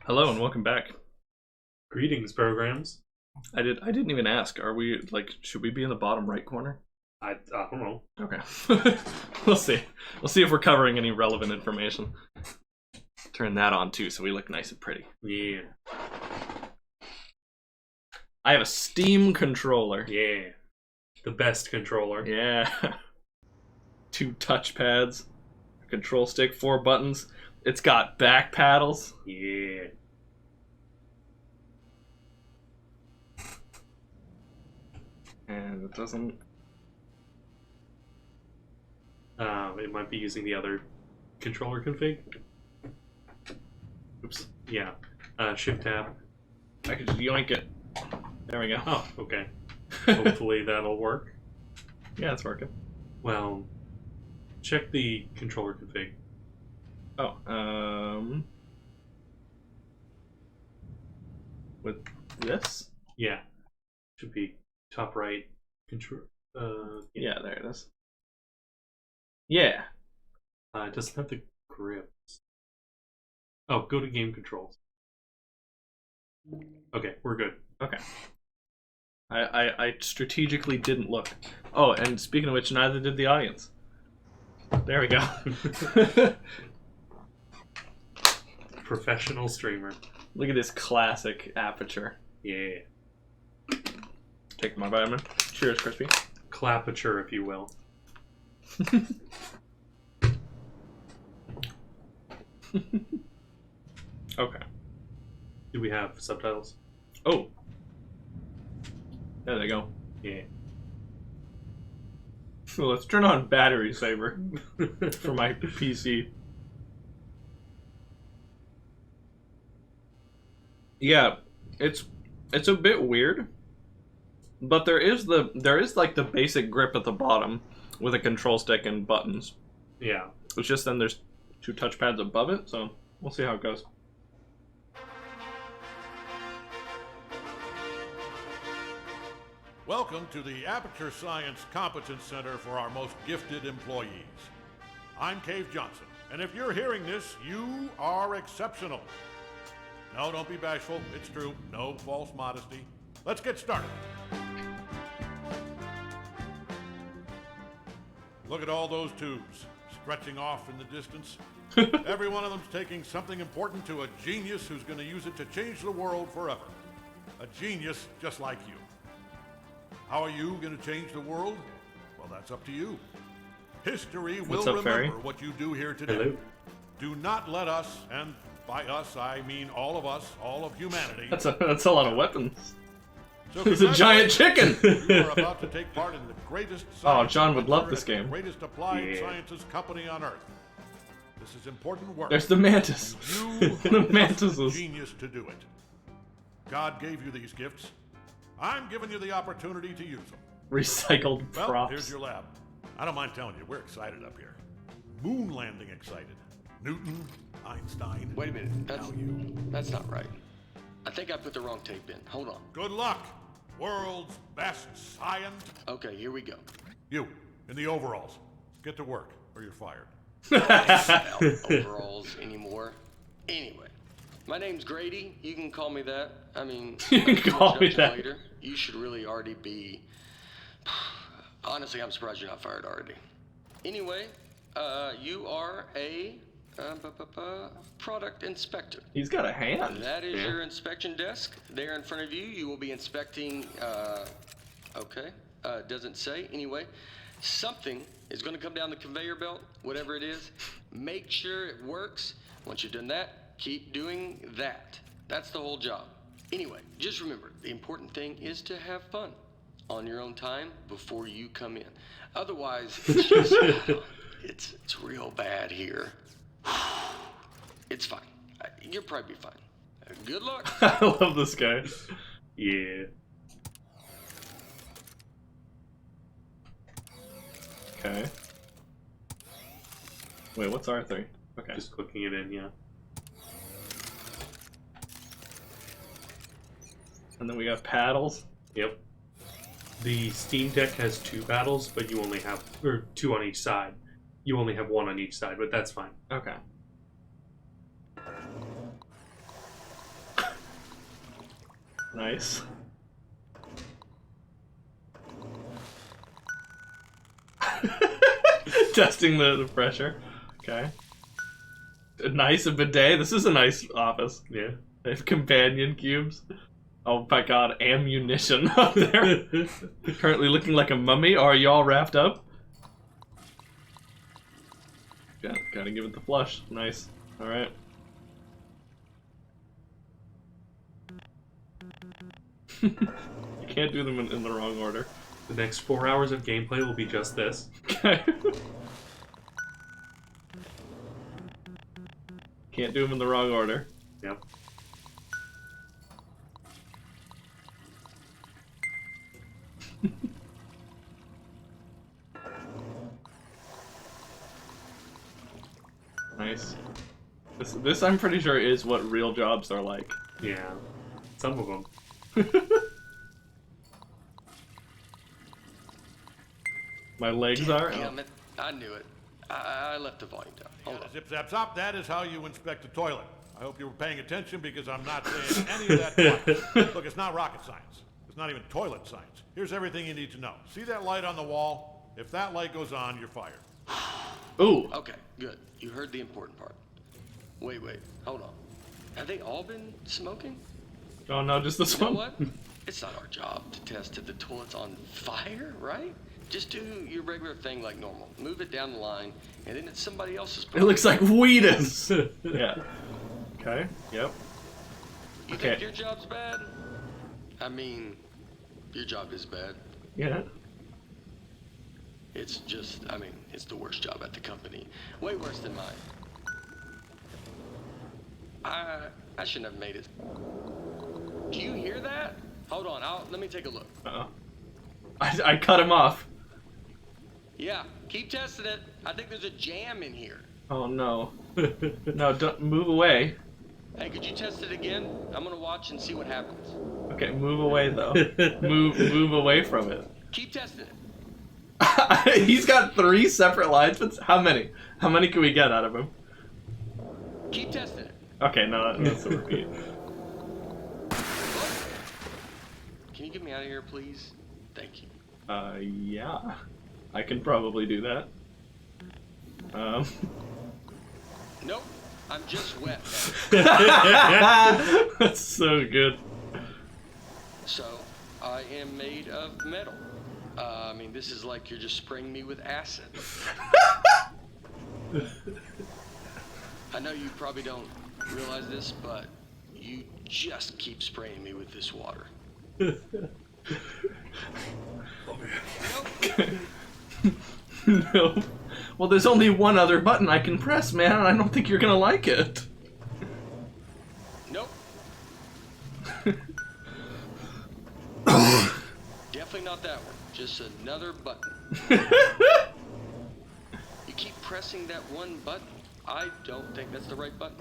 Hello and welcome back. Greetings, programs. I didn't even ask. Are we should we be in the bottom right corner? I don't know. Okay. We'll see. We'll see if we're covering any relevant information. Turn that on too so we look nice and pretty. Yeah. I have a Steam controller. Yeah. The best controller. Yeah. 2 touchpads, a control stick, 4 buttons. It's got back paddles. Yeah. And it doesn't... It might be using the other controller config. Oops. Yeah. Shift tab. I could just yoink it. There we go. Oh, okay. Hopefully that'll work. Yeah, it's working. Well, check the controller config. Oh, with this? Yeah. Should be top right control. Yeah, there it is. Yeah. It doesn't have the grips. Oh, go to game controls. Okay, we're good. Okay. I strategically didn't look. Oh, and speaking of which, neither did the audience. There we go. Professional streamer. Look at this classic aperture. Yeah. Take my vitamin. Cheers, Crispy. Clapature, if you will. Okay. Do we have subtitles? Oh. There they go. Yeah. So let's turn on battery saver for my PC. Yeah, it's a bit weird, but there is like the basic grip at the bottom with a control stick and buttons. Yeah. It's just then there's 2 touchpads above it, so we'll see how it goes. Welcome to the Aperture Science Competence Center for our most gifted employees. I'm Cave Johnson, and if you're hearing this, you are exceptional. No, don't be bashful. It's true. No false modesty. Let's get started. Look at all those tubes stretching off in the distance. Every one of them's taking something important to a genius who's going to use it to change the world forever. A genius just like you. How are you going to change the world? Well, that's up to you. History will remember Fairy? what you do here today. Hello. Do not let us, and by us I mean all of us, all of humanity. That's a lot of weapons. So It's a giant chicken. You are about to take part in the greatest Oh, science John would love adventure this at the game. greatest applied Yeah. sciences company on Earth. This is important work. There's the mantis. You The are mantises. genius to do it. God gave you these gifts. I'm giving you the opportunity to use them. Recycled Well, props. here's your lab. I don't mind telling you, we're excited up here. Moon landing excited. Newton, Einstein. Wait a minute, now you. that's not right. I think I put the wrong tape in. Hold on. Good luck, world's best scientist. Okay, here we go. You, in the overalls. Get to work, or you're fired. Overalls anymore. Anyway, my name's Grady. You can call me that. I mean, You can call me introduction that. Later. You should really already be. Honestly, I'm surprised you're not fired already. Anyway, you are a product inspector. He's got a hand. That is your inspection desk. There in front of you, you will be inspecting, doesn't say. Anyway, something is going to come down the conveyor belt, whatever it is. Make sure it works. Once you've done that, keep doing that. That's the whole job. Anyway, just remember, the important thing is to have fun on your own time before you come in. Otherwise, it's just, it's real bad here. It's fine. You'll probably be fine. Good luck. I love this guy. Yeah. Okay. Wait, what's R3? Okay. Just clicking it in, yeah. And then we got paddles. Yep. The Steam Deck has 2 paddles, but you only have, or 2 on each side. You only have 1 on each side, but that's fine. Okay. Nice. Testing the pressure. Okay. Nice, a bidet. This is a nice office. Yeah. They have companion cubes. Oh my god, ammunition up there. Currently looking like a mummy. Are you all wrapped up? Yeah, gotta give it the flush. Nice. Alright. You can't do them in the wrong order. The next 4 hours of gameplay will be just this. Okay. Can't do them in the wrong order. Yep. Nice. This I'm pretty sure is what real jobs are like. Yeah. Some of them. My legs are. Damn it. I knew it. I left the volume down. Hold on. Zip zap zop, that is how you inspect a toilet. I hope you were paying attention because I'm not saying any of that twice. Look, it's not rocket science. It's not even toilet science. Here's everything you need to know. See that light on the wall? If that light goes on, you're fired. Ooh. Okay, good. You heard the important part. Wait, hold on. Have they all been smoking? Oh no, just this You know one. what? It's not our job to test if the toilet's on fire, right? Just do your regular thing like normal. Move it down the line, and then it's somebody else's It problem. looks like Wheatus. Yeah. Okay. Yep. You Okay. think your job's bad? I mean, your job is bad. Yeah. It's just, I mean, it's the worst job at the company. Way worse than mine. I shouldn't have made it. Do you hear that? Hold on, let me take a look. Uh-oh. I cut him off. Yeah, keep testing it. I think there's a jam in here. Oh no. No, don't move away. Hey, could you test it again? I'm gonna watch and see what happens. Okay, move away though. move away from it. Keep testing it. He's got 3 separate lines, but how many? How many can we get out of him? Keep testing it. Okay, no, that's a repeat. Can you get me out of here, please? Thank you. Yeah. I can probably do that. Nope, I'm just wet That's so good. So, I am made of metal. I mean, this is like you're just spraying me with acid. I know you probably don't realize this, but you just keep spraying me with this water. Nope. No. Well, there's only one other button I can press, man, and I don't think you're gonna like it. Nope. Definitely not that one. Just another button. You keep pressing that one button. I don't think that's the right button.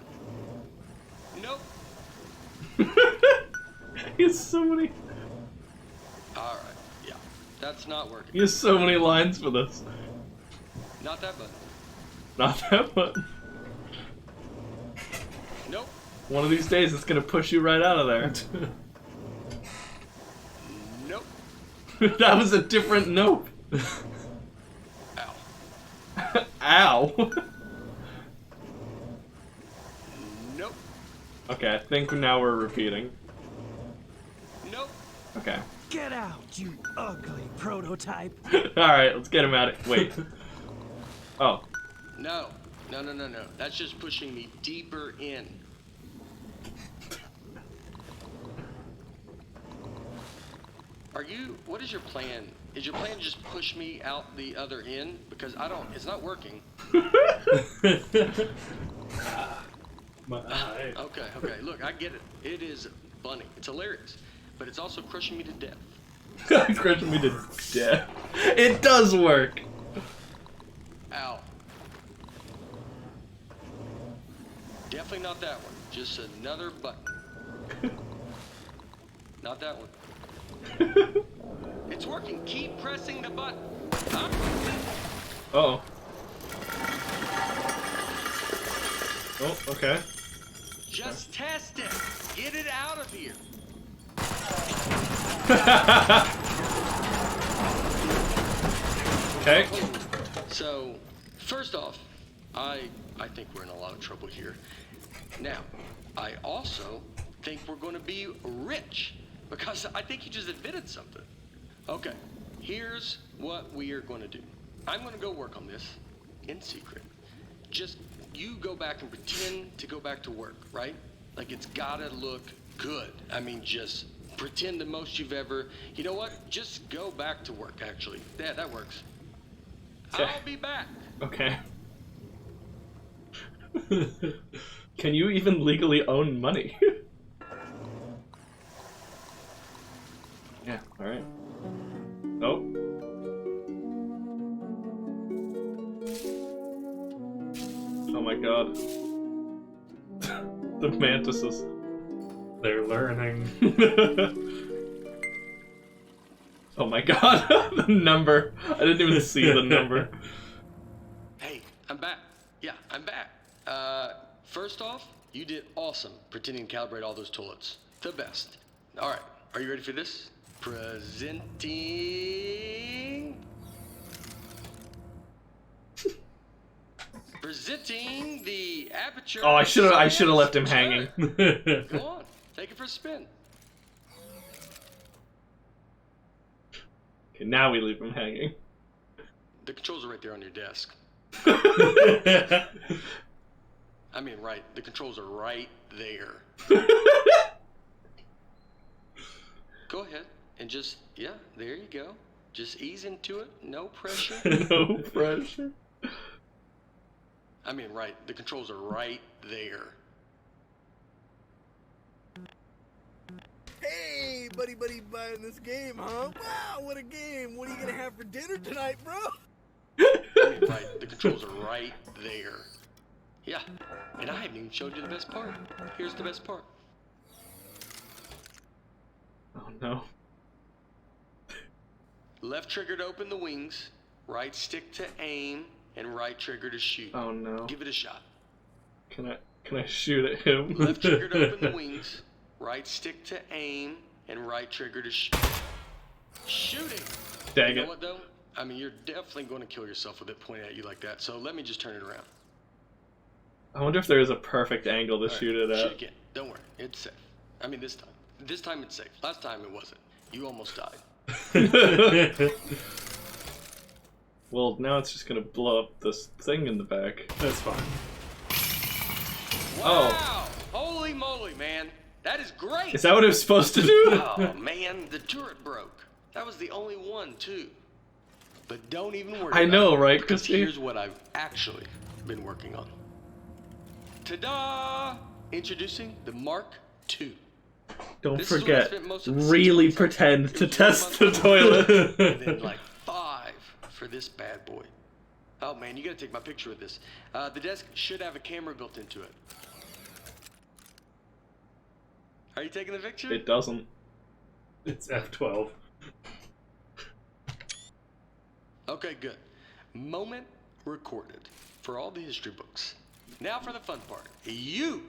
Nope. He has so many. All right. Yeah. That's not working. He has so many lines for this. Not that button. Not that button. Nope. One of these days, it's gonna push you right out of there. Nope. That was a different nope. Ow. Ow. Nope. Okay, I think now we're repeating. Nope. Okay. Get out, you ugly prototype. Alright, let's get him at it. Wait. Oh. No. No. That's just pushing me deeper in. What is your plan? Is your plan to just push me out the other end? Because it's not working. My eye. Okay, look, I get it. It is funny. It's hilarious. But it's also crushing me to death. Crushing me to death. It does work. Ow. Definitely not that one. Just another button. Not that one. It's working. Keep pressing the button. Huh? Oh. Oh, okay. Just test it. Get it out of here. Okay. So, first off, I think we're in a lot of trouble here. Now, I also think we're going to be rich because I think you just admitted something. Okay, here's what we are going to do. I'm going to go work on this in secret. Just you go back and pretend to go back to work, right? Like it's gotta look good. I mean, just pretend the most you've ever. You know what? Just go back to work. Actually, yeah, that works. Okay. I'll be back. Okay. Can you even legally own money? Yeah, alright. Oh. Oh my god. The mantises. They're learning. Oh my god, the number. I didn't even see the number. Hey, I'm back. Yeah, I'm back. First off, you did awesome pretending to calibrate all those toilets. The best. All right, are you ready for this? Presenting the aperture. Oh, I should have left him hanging. Go on, take it for a spin. Okay, now we leave him hanging. The controls are right there on your desk. I mean, right. The controls are right there. Go ahead and just, yeah, there you go. Just ease into it. No pressure. No pressure. I mean, right. The controls are right there. Hey, buddy buying this game, huh? Wow, what a game. What are you gonna have for dinner tonight, bro? I mean, right. The controls are right there. Yeah. And I haven't even showed you the best part. Here's the best part. Oh no. Left trigger to open the wings, right stick to aim, and right trigger to shoot. Oh no. Give it a shot. Can I shoot at him? Left trigger to open the wings, right stick to aim, and right trigger to shoot. Shooting! Dang You know it. what though? I mean, you're definitely going to kill yourself with it pointed at you like that, so let me just turn it around. I wonder if there is a perfect angle to All right, shoot it shoot at. again. Don't worry, it's safe. I mean, this time. This time it's safe. Last time it wasn't. You almost died. Well, now it's just gonna blow up this thing in the back. That's fine. Wow! Holy moly, man. That is great! Is that what it was supposed to do? Oh, man, the turret broke. That was the only one, too. But don't even worry I about know, it, right, because Christy? here's what I've actually been working on. Ta-da! Introducing the Mark II. Don't This is what I forget, spent most of the really 6 months on. pretend It to was 1 test the month toilet. and then like 5 for this bad boy. Oh man, you gotta take my picture of this. The desk should have a camera built into it. Are you taking the picture? It doesn't. It's F12. Okay, good. Moment recorded for all the history books. Now for the fun part. You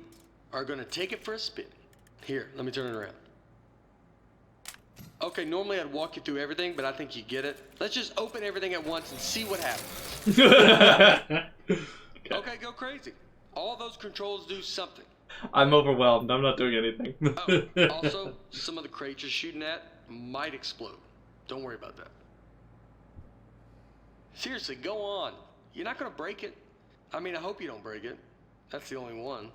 are gonna take it for a spin. Here, let me turn it around. Okay, normally I'd walk you through everything, but I think you get it. Let's just open everything at once and see what happens. Okay, go crazy. All those controls do something. I'm overwhelmed. I'm not doing anything. Oh, also, some of the crates you're shooting at might explode. Don't worry about that. Seriously, go on. You're not gonna break it. I mean, I hope you don't break it. That's the only one.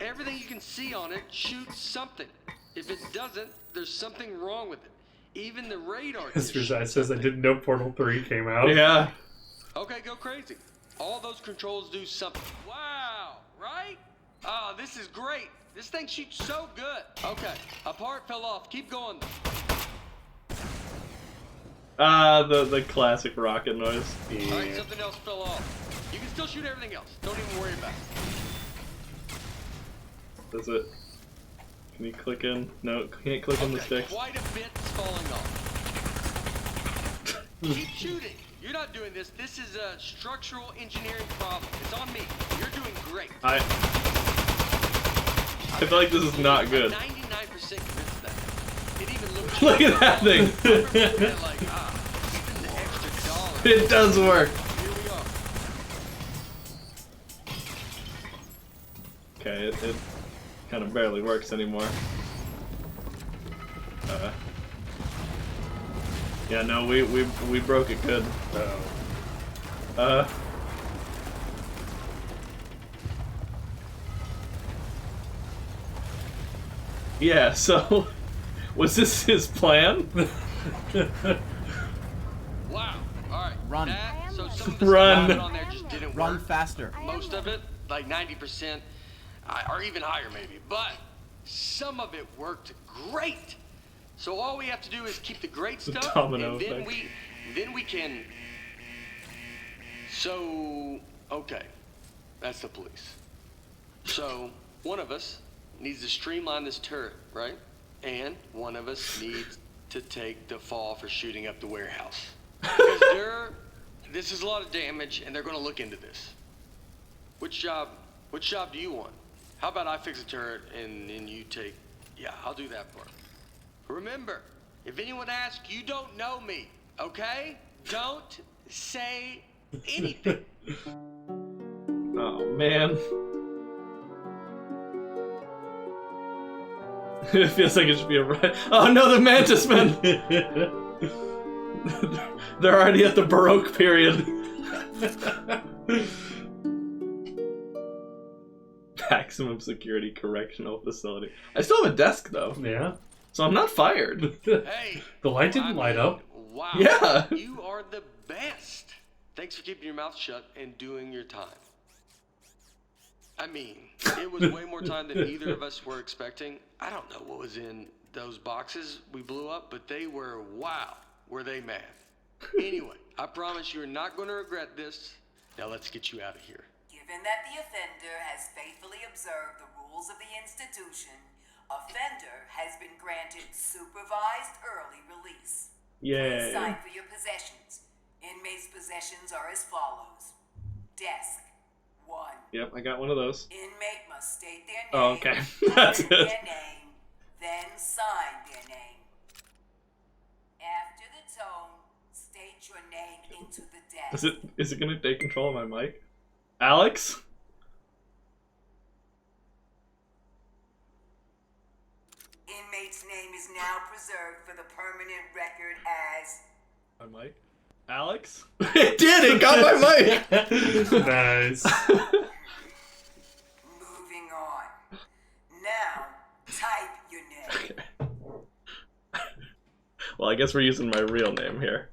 Everything you can see on it shoots something. If it doesn't, there's something wrong with it. Even the radar. Mr. Zai says I didn't know Portal 3 came out. Yeah. Okay, go crazy. All those controls do something. Wow, right? Ah, this is great. This thing shoots so good. Okay, a part fell off. Keep going. The classic rocket noise. All right, something else fell off. You can still shoot everything else. Don't even worry about it. That's it. Can you click in? No, can't click on the Okay, sticks. quite a bit's falling off. Keep shooting. You're not doing this. This is a structural engineering problem. It's on me. You're doing great. I feel like this is not good. 99% Look at that thing. Yeah, like, spend the extra dollar. It does work. Here we are. Okay, it kind of barely works anymore. Yeah, no, we broke it good. Yeah, so was this his plan? Wow. All right. Run. So some of the Run. stuff on there just didn't Run work. faster. Most of it, like 90%, or even higher maybe. But some of it worked great. So all we have to do is keep the great stuff, domino and then effect. we can. So okay, that's the police. So one of us needs to streamline this turret, right? And one of us needs to take the fall for shooting up the warehouse. Because this is a lot of damage, and they're going to look into this. Which job do you want? How about I fix the turret, and then you take... Yeah, I'll do that part. Remember, if anyone asks, you don't know me, okay? Don't say anything. Oh, man. It feels like it should be a riot. Oh no, the Mantis Men! They're already at the Baroque period. Maximum security correctional facility. I still have a desk though, Yeah. so I'm not fired. Hey. The light didn't light up. Wow. Yeah. You are the best. Thanks for keeping your mouth shut and doing your time. I mean, it was way more time than either of us were expecting. I don't know what was in those boxes we blew up, but they were, wow, were they mad. Anyway, I promise you're not going to regret this. Now let's get you out of here. Given that the offender has faithfully observed the rules of the institution, offender has been granted supervised early release. Please sign Yay. for your possessions. Inmates' possessions are as follows. Desk, 1. Yep, I got one of those. Inmate must state their name. Oh, okay. That's then it. their name, then sign their name. After the tone, state your name into the desk. Is it gonna take control of my mic? Alex? Inmate's name is now preserved for the permanent record as... My mic? Alex? It did! It got my mic! Nice. Moving on. Now, type your name. Okay. Well, I guess we're using my real name here.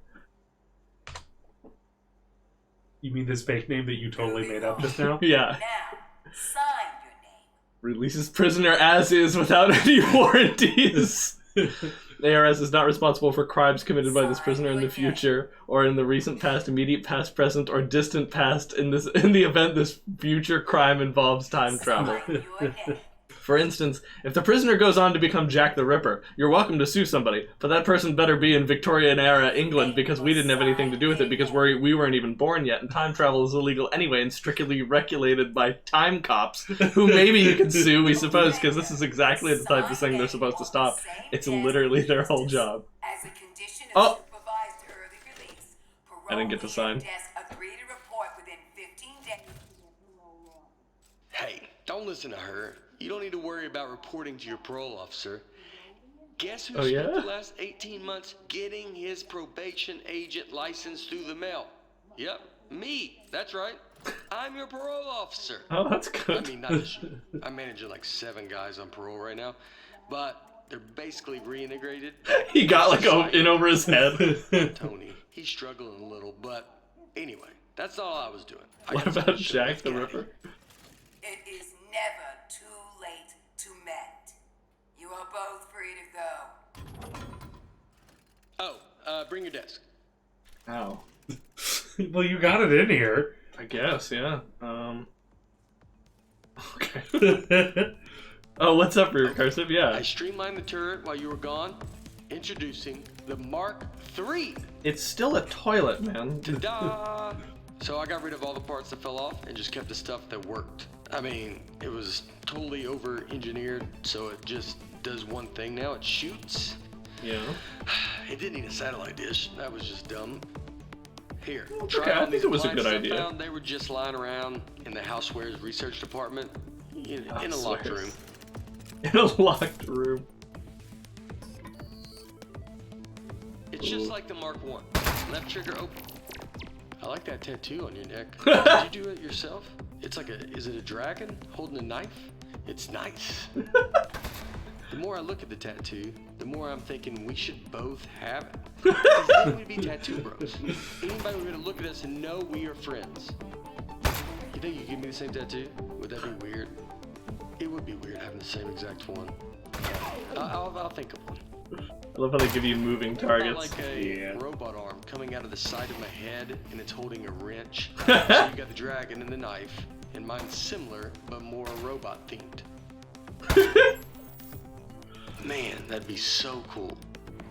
You mean this fake name that you totally made up just now? Yeah. Now, sign your name. Releases prisoner as is without any warranties. The ARS is not responsible for crimes committed by this prisoner in the future, or in the recent past, immediate past, present, or distant past, in the event this future crime involves time travel. Sign your name. For instance, if the prisoner goes on to become Jack the Ripper, you're welcome to sue somebody, but that person better be in Victorian-era England because we didn't have anything to do with it because we weren't even born yet, and time travel is illegal anyway and strictly regulated by time cops, who maybe you can sue, we suppose, because this is exactly the type of thing they're supposed to stop. It's literally their whole job. As a condition of Oh. supervised early release, I didn't get to sign. desk agree to report within 15 days. Hey, don't listen to her. You don't need to worry about reporting to your parole officer. Guess who Oh, spent yeah? the last 18 months getting his probation agent license through the mail? Yep, me. That's right. I'm your parole officer. Oh, that's I good. mean, not just you. I'm managing like 7 guys on parole right now, but they're basically reintegrated. He got like in over his head. Tony, he's struggling a little, but anyway, that's all I was doing. I What got about something to Jack show the you. Ripper? It is never too late to mend. You are both free to go. Oh, bring your desk. Ow. Well, you got it in here. I guess, yeah. Okay. Oh, what's up, recursive? I Yeah. streamlined the turret while you were gone. Introducing the Mark III. It's still a toilet, man. Ta-da! So I got rid of all the parts that fell off and just kept the stuff that worked. I mean, it was totally over-engineered, so it just does one thing now. It shoots. Yeah. It didn't need a satellite dish. That was just dumb. Here, It's try okay, I on think these it was a good appliances I idea. found. They were just lying around in the housewares research department in a locked Housewares. room. In a locked room. It's just like the Mark 1. Left trigger open. I like that tattoo on your neck. Did you do it yourself? It's like is it a dragon holding a knife? It's nice. The more I look at the tattoo, the more I'm thinking we should both have it. Because then we'd be tattoo bros. Anybody would look at us and know we are friends. You think you could give me the same tattoo? Would that be weird? It would be weird having the same exact one. I'll think of one. I love how they give you moving targets. Like a Yeah. robot arm coming out of the side of my head and it's holding a wrench. So you got the dragon and the knife, and mine's similar but more robot themed. Man, that'd be so cool.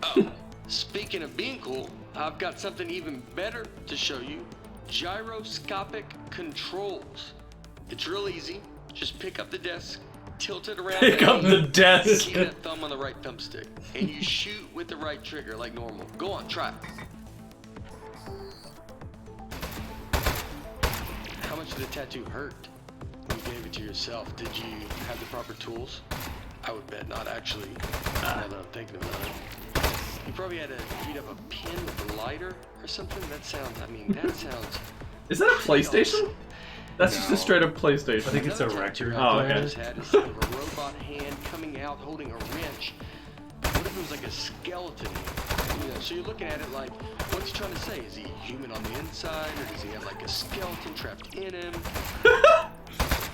Oh, speaking of being cool, I've got something even better to show you. Gyroscopic controls. It's real easy. Just pick up the desk, tilt it around. Pick up the desk. Keep that thumb on the right thumbstick, and you shoot with the right trigger like normal. Go on, try it. How much did the tattoo hurt when you gave it to yourself? Did you have the proper tools? I would bet not, actually, now that I'm thinking about it. You probably had to heat up a pin with a lighter or something? That sounds, Is that a PlayStation? That's just a straight up PlayStation. I think it's a Another tattoo record. Oh, I okay. just had instead of a robot hand coming out holding a wrench. What if it was like a skeleton? You know, so you're looking at it like, what's he trying to say? Is he human on the inside, or does he have like a skeleton trapped in him?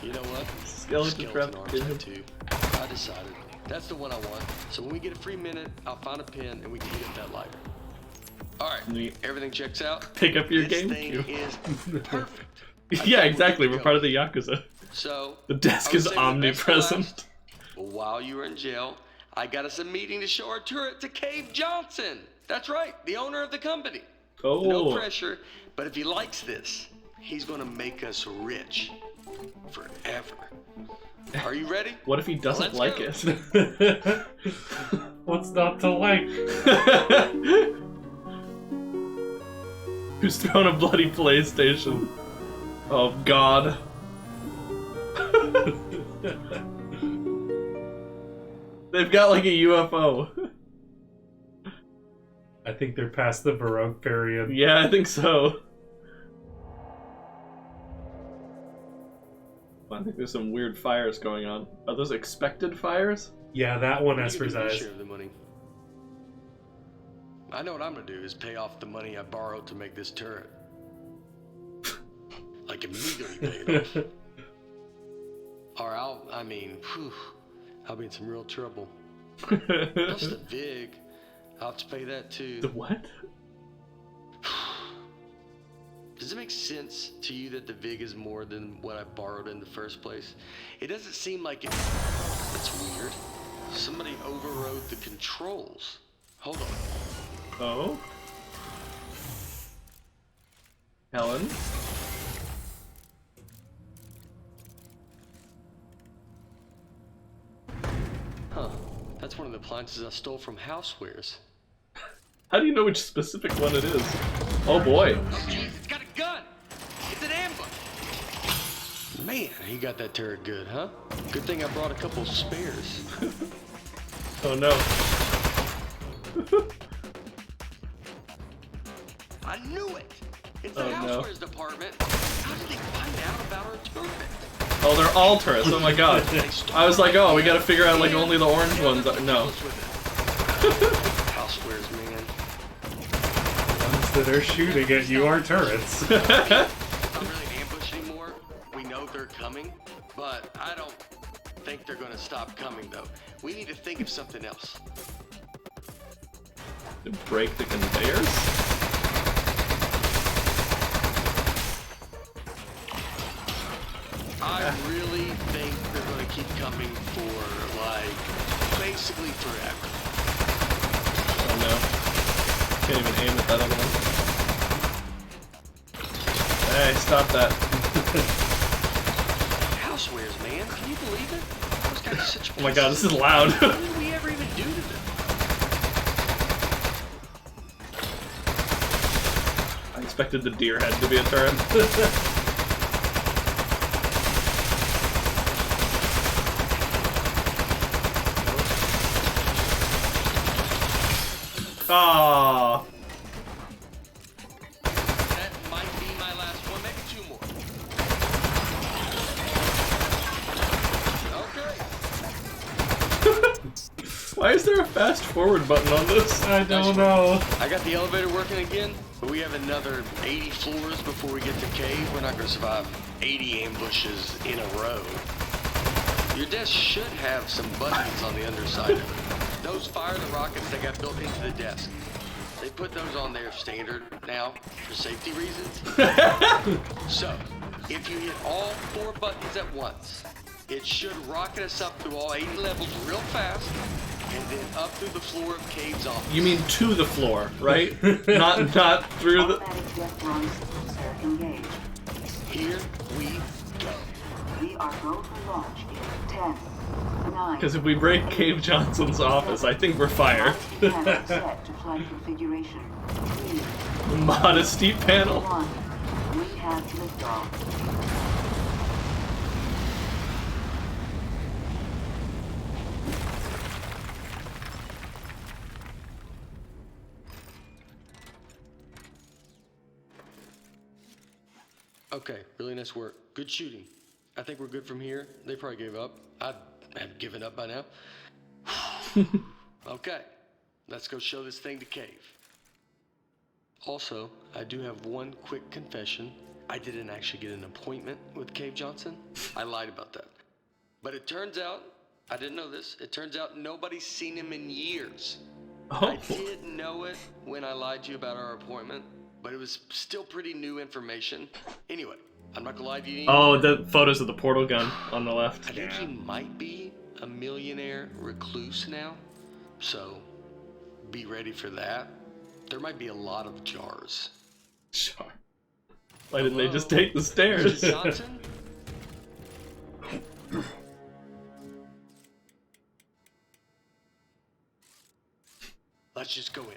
You know what? Skeleton trapped arm in him. tattoo. I decided. That's the one I want. So when we get a free minute, I'll find a pin and we can heat up that lighter. Alright, Neat. everything checks out. Pick up your This GameCube. thing is perfect. Yeah, exactly. We're part of the Yakuza. So The desk I was is saving the best for omnipresent. last. But while you were in jail, I got us a meeting to show our turret to Cave Johnson. That's right, the owner of the company. Oh. No pressure, but if he likes this, he's gonna make us rich. Forever. Are you ready? What if he doesn't Let's like go. it? What's not to like? Who's throwing a bloody PlayStation? Oh God. They've got like a UFO. I think they're past the Baroque period. Yeah, I think so. I think there's some weird fires going on. Are those expected fires? Yeah, that one, What are you Esper's gonna do with eyes. your share of the money? I know what I'm gonna do is pay off the money I borrowed to make this turret. Like immediately pay it off. Or I'll be in some real trouble. Plus the VIG, I'll have to pay that too. The what? Does it make sense to you that the VIG is more than what I borrowed in the first place? It doesn't seem like it. That's weird. Somebody overrode the controls. Hold on. Oh? Helen? Huh. That's one of the appliances I stole from Housewares. How do you know which specific one it is? Oh boy. Oh, jeez, it's got a gun! It's an ambush! Man, he got that turret good, huh? Good thing I brought a couple spares. Oh no. I knew it! It's the Oh, no. Housewares department. How did they find out about our turret? Oh, they're all turrets. Oh my God. I was like, oh, we gotta figure out like only the orange ones. No. Housewares, man. Ones that are shooting at you are turrets. It's not really an ambush anymore. We know they're coming, but I don't think they're gonna stop coming though. We need to think of something else. To break the conveyors? I really think they're gonna keep coming for like basically forever. Oh no. Can't even aim at that other one. Hey, stop that. Housewares, man. Can you believe it? Those guys are such Oh my God, this is loud. What did we ever even do to them? expected the deer head to be a turret. Ah. That might be my last one, maybe 2 more. Okay. Why is there a fast forward button on this? I don't know. I got the elevator working again, but we have another 80 floors before we get to cave. We're not gonna survive 80 ambushes in a row. Your desk should have some buttons on the underside of it. Those fire the rockets that got built into the desk. They put those on there standard now for safety reasons. So, if you hit all 4 buttons at once, it should rocket us up through all 80 levels real fast, and then up through the floor of Cave's office. You mean to the floor, right? not through the... Automatic death runs engaged. Here we go. We are go for launch in 10, 9. Because if we break Cave Johnson's office, I think we're fired. Panel set to flight configuration. 3, Modesty panel. 1. We have liftoff. Okay, really nice work. Good shooting. I think we're good from here. They probably gave up. I have given up by now. Okay, let's go show this thing to Cave. Also, I do have one quick confession. I didn't actually get an appointment with Cave Johnson. I lied about that. But it turns out, I didn't know this, it turns out nobody's seen him in years. Oh. I did know it when I lied to you about our appointment, but it was still pretty new information. Anyway, I'm not gonna lie to you anymore. Oh, the photos of the portal gun on the left. I think he might be a millionaire recluse now, so be ready for that. There might be a lot of jars. Sure. Why didn't they just Hello? take the stairs? Mr. Johnson? Let's just go in.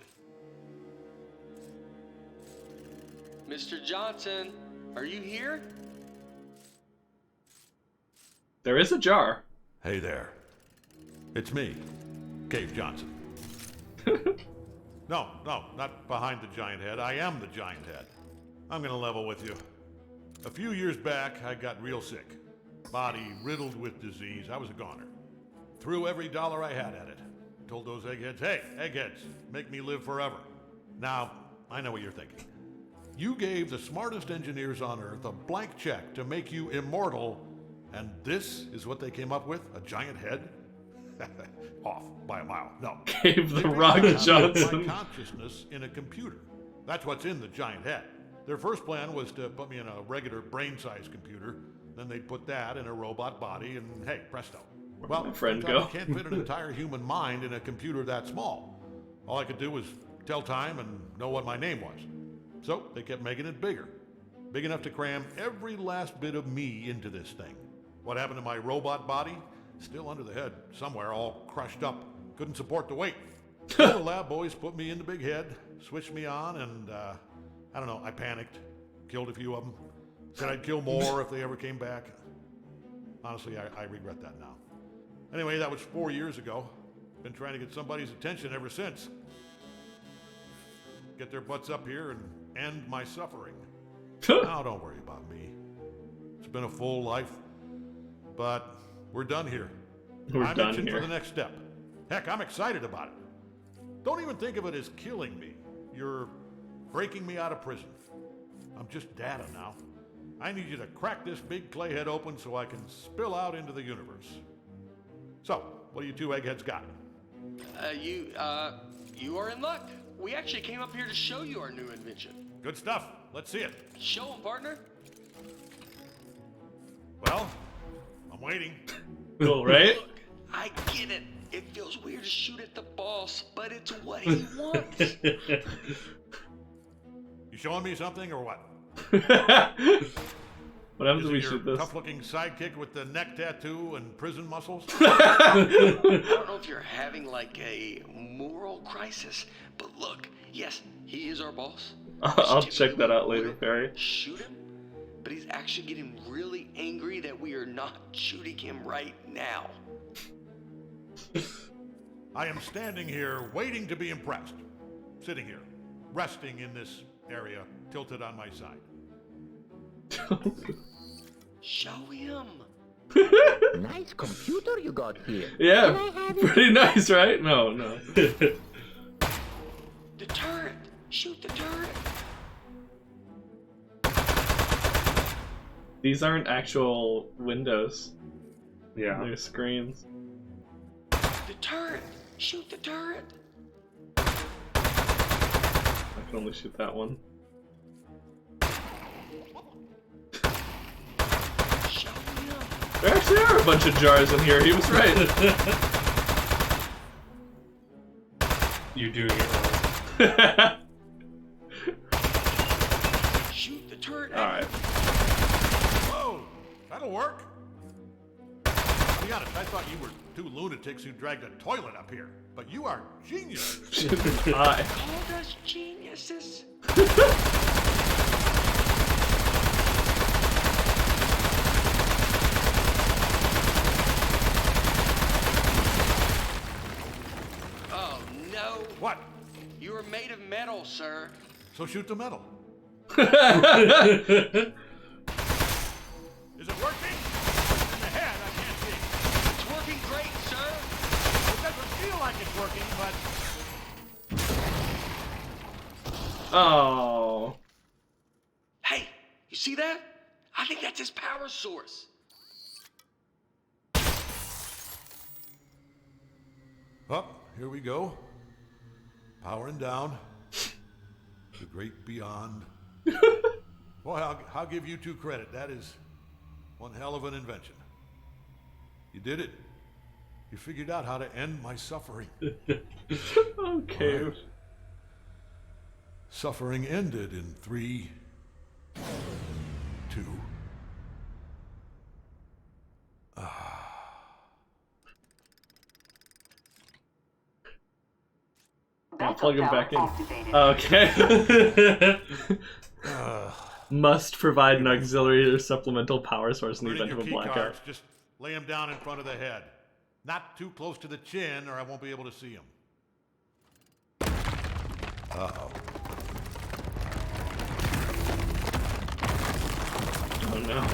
Mr. Johnson, are you here? There is a jar. Hey there. It's me, Cave Johnson. No, not behind the giant head. I am the giant head. I'm gonna level with you. A few years back, I got real sick. Body riddled with disease. I was a goner. Threw every dollar I had at it. Told those eggheads, hey, eggheads, make me live forever. Now, I know what you're thinking. You gave the smartest engineers on Earth a blank check to make you immortal, and this is what they came up with? A giant head? Off by a mile. No. Gave the They Rock realized Johnson. my consciousness in a computer. That's what's in the giant head. Their first plan was to put me in a regular brain-sized computer. Then they'd put that in a robot body, and hey, presto. Well, my friend turns out go? you can't fit an entire human mind in a computer that small. All I could do was tell time and know what my name was. So they kept making it bigger. Big enough to cram every last bit of me into this thing. What happened to my robot body? Still under the head, somewhere, all crushed up. Couldn't support the weight. So the lab boys put me in the big head, switched me on, and I don't know, I panicked. Killed a few of them. Said I'd kill more if they ever came back. Honestly, I regret that now. Anyway, that was 4 years ago. Been trying to get somebody's attention ever since. Get their butts up here and end my suffering. Now, don't worry about me. It's been a full life, but we're done here. We're I'm done itching here. for the next step. Heck, I'm excited about it. Don't even think of it as killing me. You're breaking me out of prison. I'm just data now. I need you to crack this big clay head open so I can spill out into the universe. So, what do you two eggheads got? You are in luck. We actually came up here to show you our new invention. Good stuff. Let's see it. Show 'em, partner. Well, I'm waiting. Cool, right? Look, I get it. It feels weird to shoot at the boss, but it's what he wants. You showing me something or what? What happens Is if we it your shoot this? tough-looking sidekick with the neck tattoo and prison muscles? I don't know if you're having like a moral crisis, but look, yes, he is our boss, I'll Just check that typically out later, would Perry. shoot him, but he's actually getting really angry that we are not shooting him right now. I am standing here waiting to be impressed. Sitting here, resting in this area, tilted on my side. Show him. Nice computer you got here. Yeah, pretty nice, right? No. The turret. Shoot the turret. These aren't actual windows. Yeah. They're screens. The turret. Shoot the turret. I can only shoot that one. Show him. There actually are a bunch of jars in here. He was right. You're doing it wrong. Shoot the turret. Alright. Whoa, that'll work. To be honest, I thought you were two lunatics who dragged a toilet up here, but you are genius. Hi. Called us geniuses. Oh no! What? You are made of metal, sir. So shoot the metal. Is it working? In the head, I can't see. It's working great, sir. It doesn't feel like it's working, but Oh. Hey, you see that? I think that's his power source. oh, here we go. Powering down. The great beyond. Boy, I'll give you two credit. That is one hell of an invention. You did it. You figured out how to end my suffering. Okay. Right. Suffering ended in 3, 2. I'll plug him back in. Activated. Okay. Must provide an auxiliary or supplemental power source in the Learning event your of a key blackout. cards, just lay him down in front of the head. Not too close to the chin, or I won't be able to see him. Uh-oh. Oh no.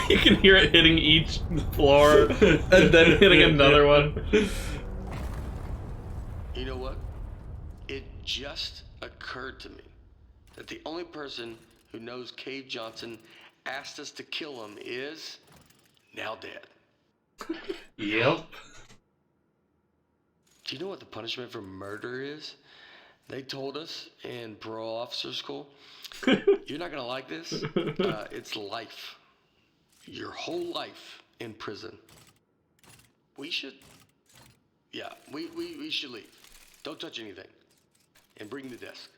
You can hear it hitting each floor and then hitting another one. You know what? It just occurred to me that the only person who knows Cave Johnson asked us to kill him is now dead. Yep. Do you know what the punishment for murder is? They told us in parole officer school. You're not gonna like this. It's life. Your whole life in prison. We should. Yeah, we should leave. Don't touch anything. And bring the desk.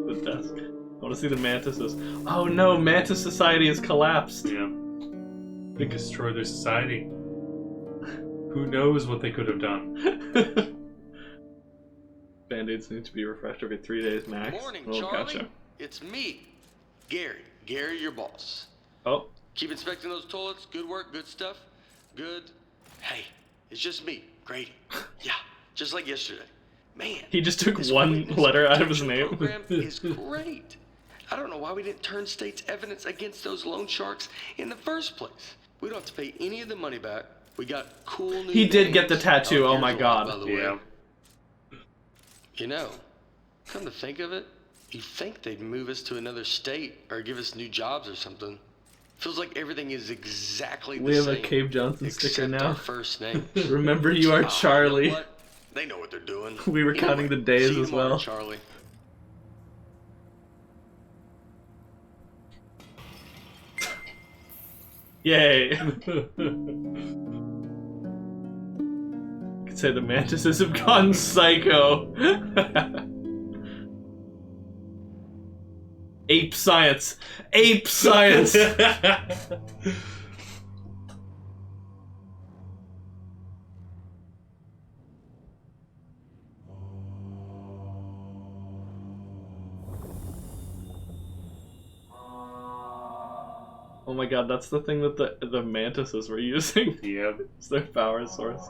The desk. I want to see the mantises. Oh no, Mantis Society has collapsed. Yeah. They destroy their society. Who knows what they could have done? Band-aids need to be refreshed every 3 days max. Morning, Oh, Charlie. gotcha. It's me, Gary. Gary, your boss. Oh, Keep inspecting those toilets. Good work, good stuff. Good. Hey, it's just me, Grady. Yeah, just like yesterday. Man. he just took this one witness letter out of his protection name. program is great. I don't know why we didn't turn state's evidence against those loan sharks in the first place. We don't have to pay any of the money back. We got cool new He did get the names. tattoo, oh here's my a lot, God. by the way. Yeah. You know, come to think of it, you'd think they'd move us to another state or give us new jobs or something. Feels like everything is exactly the We have same. a Cave Johnson sticker except our now. first name. Remember, you are Oh, you know Charlie. what? They know what they're doing. We were counting the days see you as tomorrow, well. Charlie. Yay! Could say the mantises have gone psycho. Ape science. Ape science. Oh my god, that's the thing that the mantises were using. Yep. It's their power source.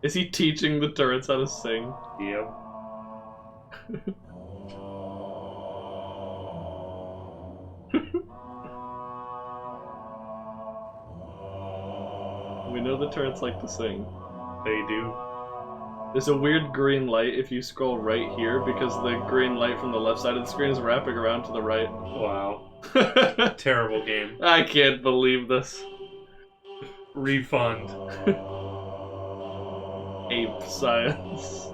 Is he teaching the turrets how to sing? Yep. We know the turrets like to sing. They do. There's a weird green light if you scroll right here because the green light from the left side of the screen is wrapping around to the right. Wow. Terrible game. I can't believe this. Refund. Ape science.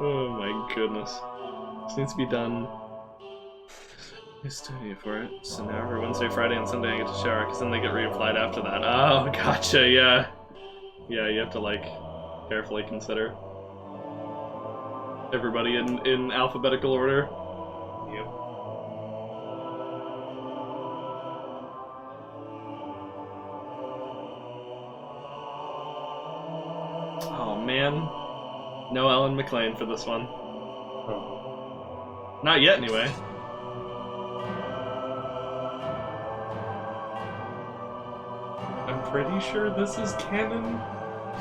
Oh my goodness. This needs to be done. Studio for it. So now every Wednesday, Friday, and Sunday I get to shower because then they get reapplied after that. Oh, gotcha, yeah. Yeah, you have to, like, carefully consider everybody in alphabetical order. Yep. Oh, man. No Ellen McLean for this one. Oh. Not yet, anyway. I'm pretty sure this is canon.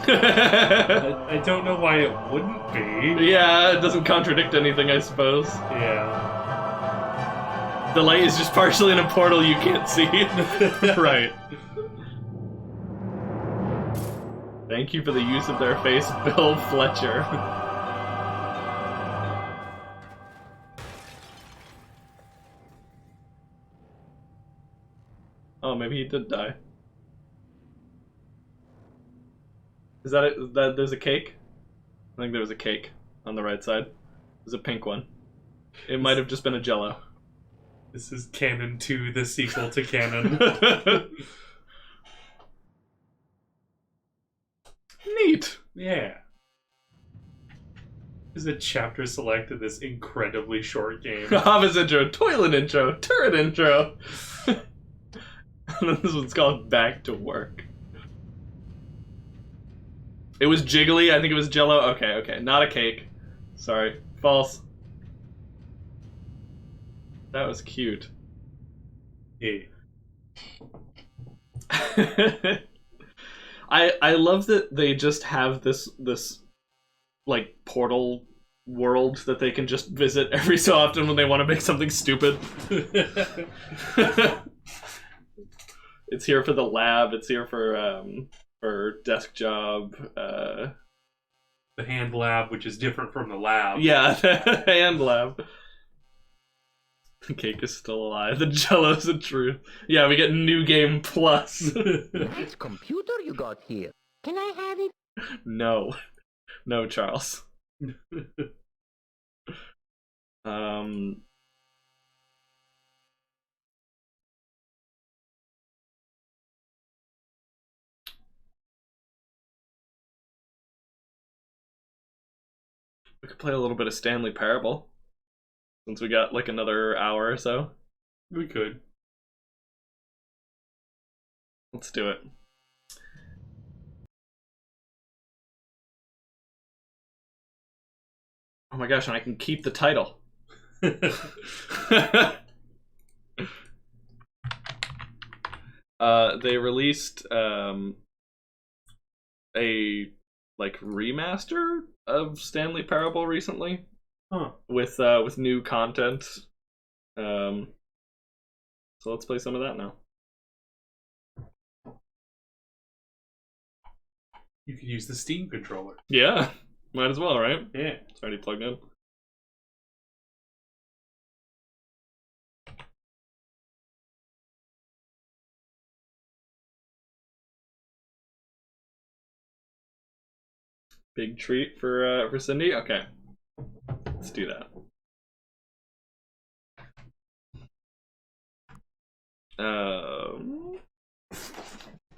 I don't know why it wouldn't be. Yeah, it doesn't contradict anything, I suppose. Yeah. The light is just partially in a portal you can't see. Right. Thank you for the use of their face, Bill Fletcher. Oh, maybe he did die. Is that it? Is that there's a cake? I think there was a cake on the right side. There's a pink one. It might have just been a Jello. This is Canon 2, the sequel to Canon. Neat. Yeah. There's a chapter select in this incredibly short game. Office intro, toilet intro, turret intro. And then this one's called Back to Work. It was jiggly, I think it was Jello. Okay, not a cake. Sorry, false. That was cute. Yeah. I love that they just have this like portal world that they can just visit every so often when they want to make something stupid. It's here for the lab, it's here for desk job, The hand lab, which is different from the lab. yeah, the hand lab. The cake is still alive. The Jello's the truth. Yeah, we get New Game Plus. Nice computer you got here. Can I have it? No, Charles. We could play a little bit of Stanley Parable. Since we got like another hour or so. We could. Let's do it. Oh my gosh, and I can keep the title. They released a like remaster of Stanley Parable recently. Huh. With new content. So let's play some of that now. You could use the Steam controller. Yeah, might as well, right? Yeah. It's already plugged in. Big treat for Cindy. Okay, let's do that.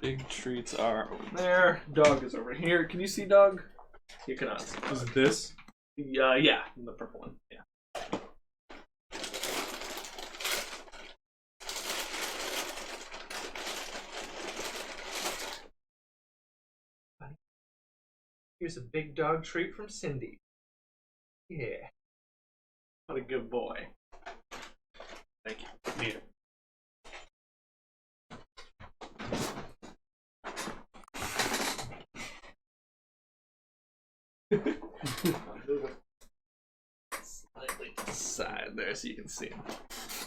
Big treats are over there. Dog is over here. Can you see Dog? You cannot see. Is it this? Yeah, the purple one. Yeah. Here's a big dog treat from Cindy. Yeah. What a good boy. Thank you. Yeah. Slightly to the side there so you can see him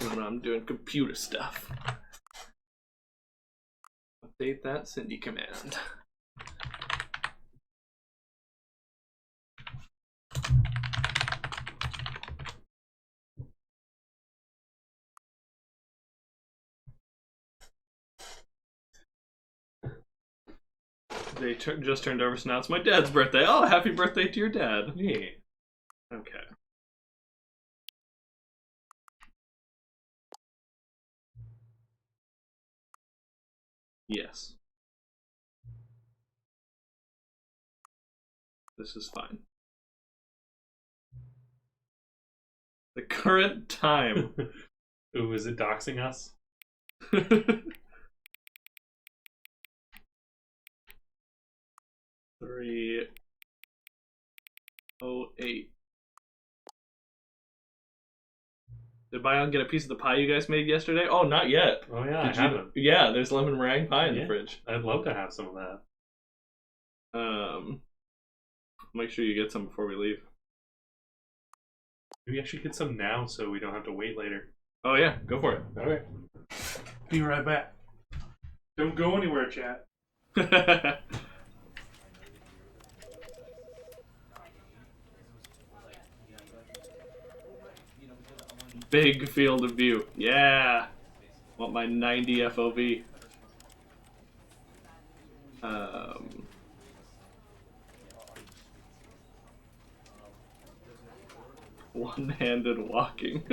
when I'm doing computer stuff. Update that Cindy command. They just turned over, so now it's my dad's birthday. Oh, happy birthday to your dad. Yeah. Okay. Yes. This is fine. The current time. Ooh, is it doxing us? 3:08. Did Bion get a piece of the pie you guys made yesterday? Oh, not yet. Oh yeah, Did I haven't. Yeah, there's lemon meringue pie in the Yeah. fridge. I'd love to have some of that. Make sure you get some before we leave. Maybe I should get some now so we don't have to wait later. Oh yeah, go for it. Okay. Be right back. Don't go anywhere, chat. Big field of view. Yeah. Want my 90 FOV. One-handed walking.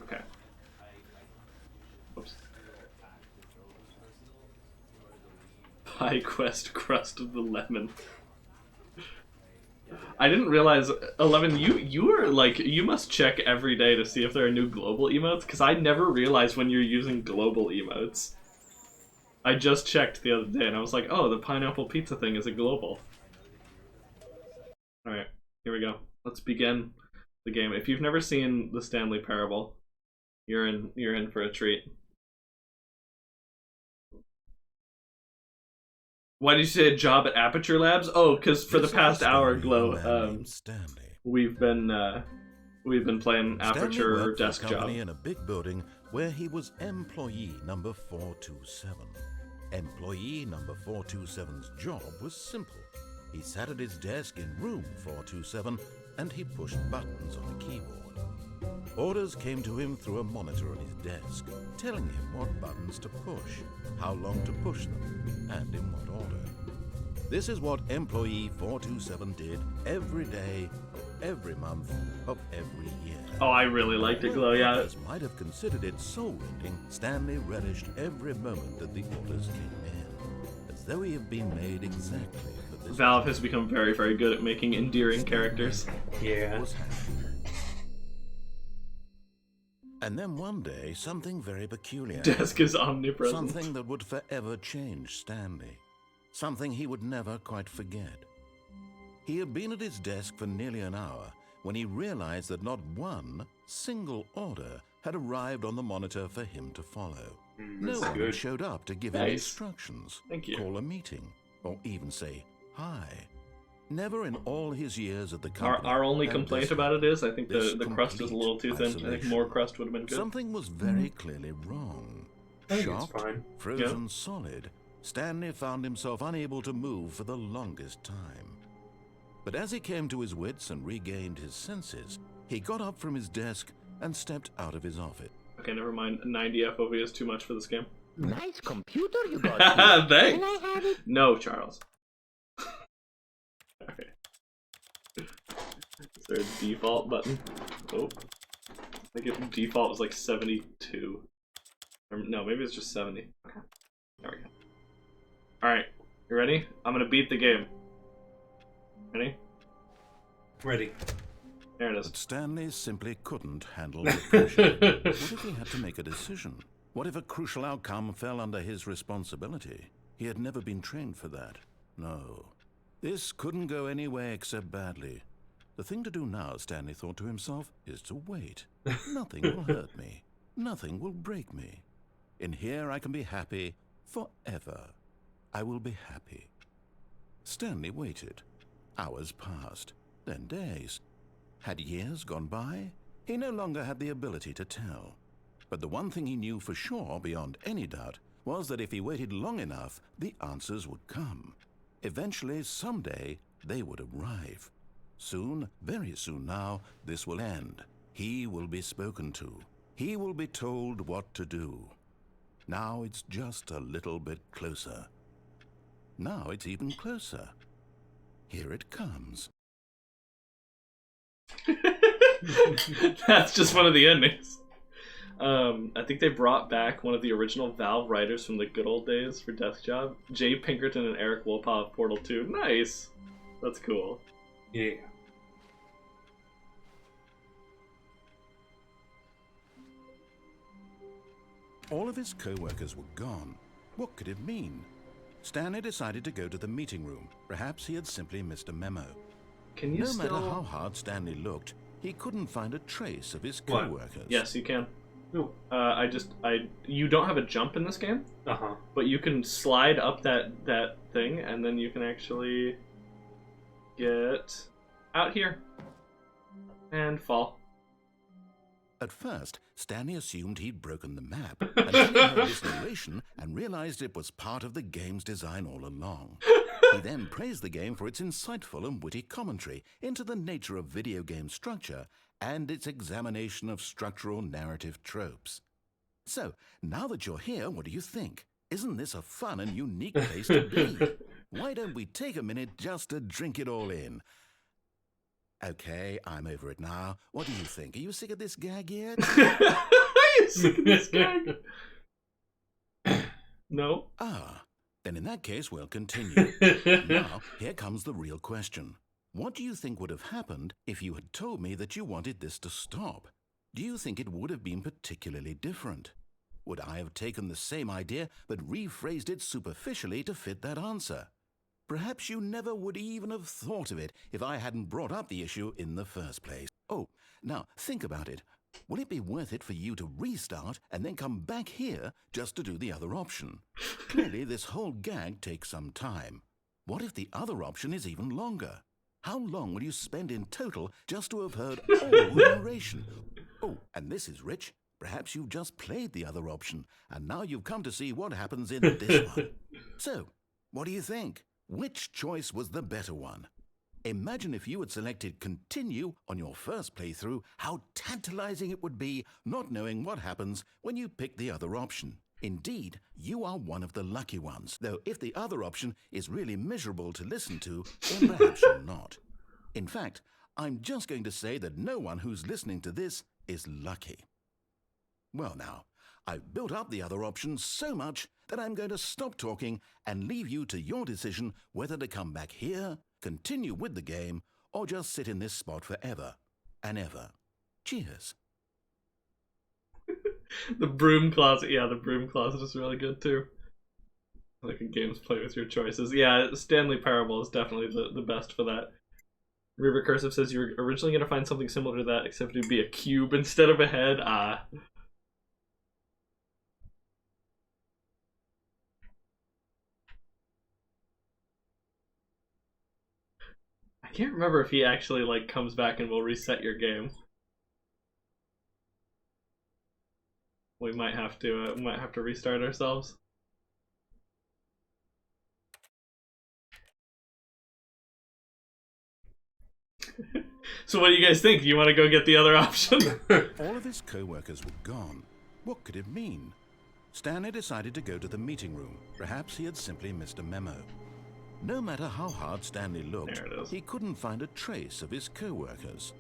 Okay. Oops. Pie Quest Crust of the Lemon. I didn't realize, 11, you are like, you must check every day to see if there are new global emotes, because I never realized when you're using global emotes. I just checked the other day and I was like, oh, the pineapple pizza thing is a global. Alright, here we go. Let's begin the game. If you've never seen the Stanley Parable, you're in for a treat. Why did you say a job at Aperture Labs? Oh, because for the past hour, Glow, we've been playing Aperture Stanley worked for a Desk company Job. in a big building where he was employee number 427. Employee number 427's job was simple. He sat at his desk in room 427 and he pushed buttons on a keyboard. Orders came to him through a monitor on his desk, telling him what buttons to push, how long to push them, and in what order. This is what employee 427 did every day, of every month, of every year. Oh, I really liked it, Glow, yeah. Others might have considered it soul-rending. Stanley relished every moment that the orders came in, as though he had been made exactly for this. Valve has become very, very good at making endearing characters. Yeah. Was happy. And then one day, something very peculiar Desk is omnipresent. something that would forever change Stanley. Something he would never quite forget. He had been at his desk for nearly an hour when he realized that not one single order had arrived on the monitor for him to follow. No that's one good. showed up to give him Nice. instructions, Thank you. call a meeting, or even say hi. Never in all his years at the company. Our only had complaint this about it is I think this the crust is a little too thin. I think isolation. more crust would have been good. Something was very clearly wrong. I think it's Shocked, fine. frozen solid, Stanley found himself unable to move for the longest time. But as he came to his wits and regained his senses, he got up from his desk and stepped out of his office. Okay, never mind. 90 FOV is too much for this game. Nice computer you got here. Thanks. Can I have it? No, Charles. Okay. Is there a default button? Oh. I think it default was like 72. Or, no, maybe it's just 70. Okay. There we go. Alright, you ready? I'm gonna beat the game. Ready? Ready. There it But is. Stanley simply couldn't handle the pressure. What if he had to make a decision? What if a crucial outcome fell under his responsibility? He had never been trained for that. No. This couldn't go any way except badly. The thing to do now, Stanley thought to himself, is to wait. Nothing will hurt me. Nothing will break me. In here I can be happy forever. I will be happy. Stanley waited. Hours passed, then days. Had years gone by? He no longer had the ability to tell. But the one thing he knew for sure, beyond any doubt, was that if he waited long enough, the answers would come. Eventually, someday, they would arrive. Soon, very soon now, this will end. He will be spoken to. He will be told what to do. Now it's just a little bit closer. Now it's even closer. Here it comes. That's just one of the endings. I think they brought back one of the original Valve writers from the good old days for Death Job. Jay Pinkerton and Eric Wolpaw of Portal 2. Nice. That's cool. Yeah. All of his co-workers were gone. What could it mean? Stanley decided to go to the meeting room. Perhaps he had simply missed a memo. Can you No matter how hard Stanley looked, he couldn't find a trace of his What? co-workers. Yes, you can. No. You don't have a jump in this game, Uh-huh. but you can slide up that thing, and then you can actually get out here and fall. At first, Stanley assumed he'd broken the map, until he heard this narration and realized it was part of the game's design all along. He then praised the game for its insightful and witty commentary into the nature of video game structure and its examination of structural narrative tropes. So, now that you're here, what do you think? Isn't this a fun and unique place to be? Why don't we take a minute just to drink it all in? Okay, I'm over it now. What do you think? Are you sick of this gag yet? Are you sick of this gag? No. Ah, then in that case, we'll continue. Now, here comes the real question. What do you think would have happened if you had told me that you wanted this to stop? Do you think it would have been particularly different? Would I have taken the same idea but rephrased it superficially to fit that answer? Perhaps you never would even have thought of it if I hadn't brought up the issue in the first place. Oh, now think about it. Will it be worth it for you to restart and then come back here just to do the other option? Clearly, this whole gag takes some time. What if the other option is even longer? How long will you spend in total just to have heard all the narration? Oh, and this is rich. Perhaps you've just played the other option, and now you've come to see what happens in this one. So, what do you think? Which choice was the better one? Imagine if you had selected continue on your first playthrough, how tantalizing it would be not knowing what happens when you pick the other option. Indeed, you are one of the lucky ones, though if the other option is really miserable to listen to, then perhaps you're not. In fact, I'm just going to say that no one who's listening to this is lucky. Well now, I've built up the other option so much that I'm going to stop talking and leave you to your decision whether to come back here, continue with the game, or just sit in this spot forever and ever. Cheers. The broom closet. Yeah, the broom closet is really good too. Like a games play with your choices. Yeah, Stanley Parable is definitely the best for that. River Cursive says you were originally going to find something similar to that, except it'd be a cube instead of a head. Ah. I can't remember if he actually like comes back and will reset your game. We might have to restart ourselves. So what do you guys think? Do you want to go get the other option? All of his co-workers were gone. What could it mean? Stanley decided to go to the meeting room. Perhaps he had simply missed a memo. No matter how hard Stanley looked, he couldn't find a trace of his co-workers.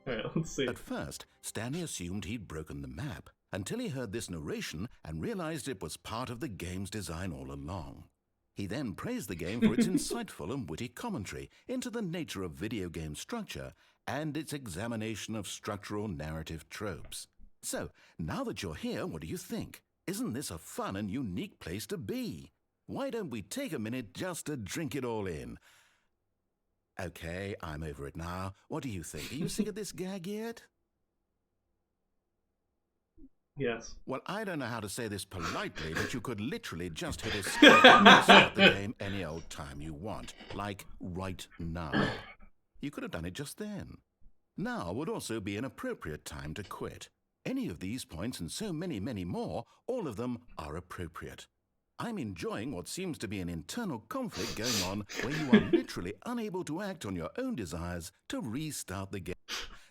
Alright, let's see. At first, Stanley assumed he'd broken the map, until he heard this narration and realized it was part of the game's design all along. He then praised the game for its insightful and witty commentary into the nature of video game structure and its examination of structural narrative tropes. So, now that you're here, what do you think? Isn't this a fun and unique place to be? Why don't we take a minute just to drink it all in? Okay, I'm over it now. What do you think? Are you sick of this gag yet? Yes. Well, I don't know how to say this politely, but you could literally just hit escape and start the game any old time you want, like right now. You could have done it just then. Now would also be an appropriate time to quit. Any of these points and so many, many more, all of them are appropriate. I'm enjoying what seems to be an internal conflict going on where you are literally unable to act on your own desires to restart the game.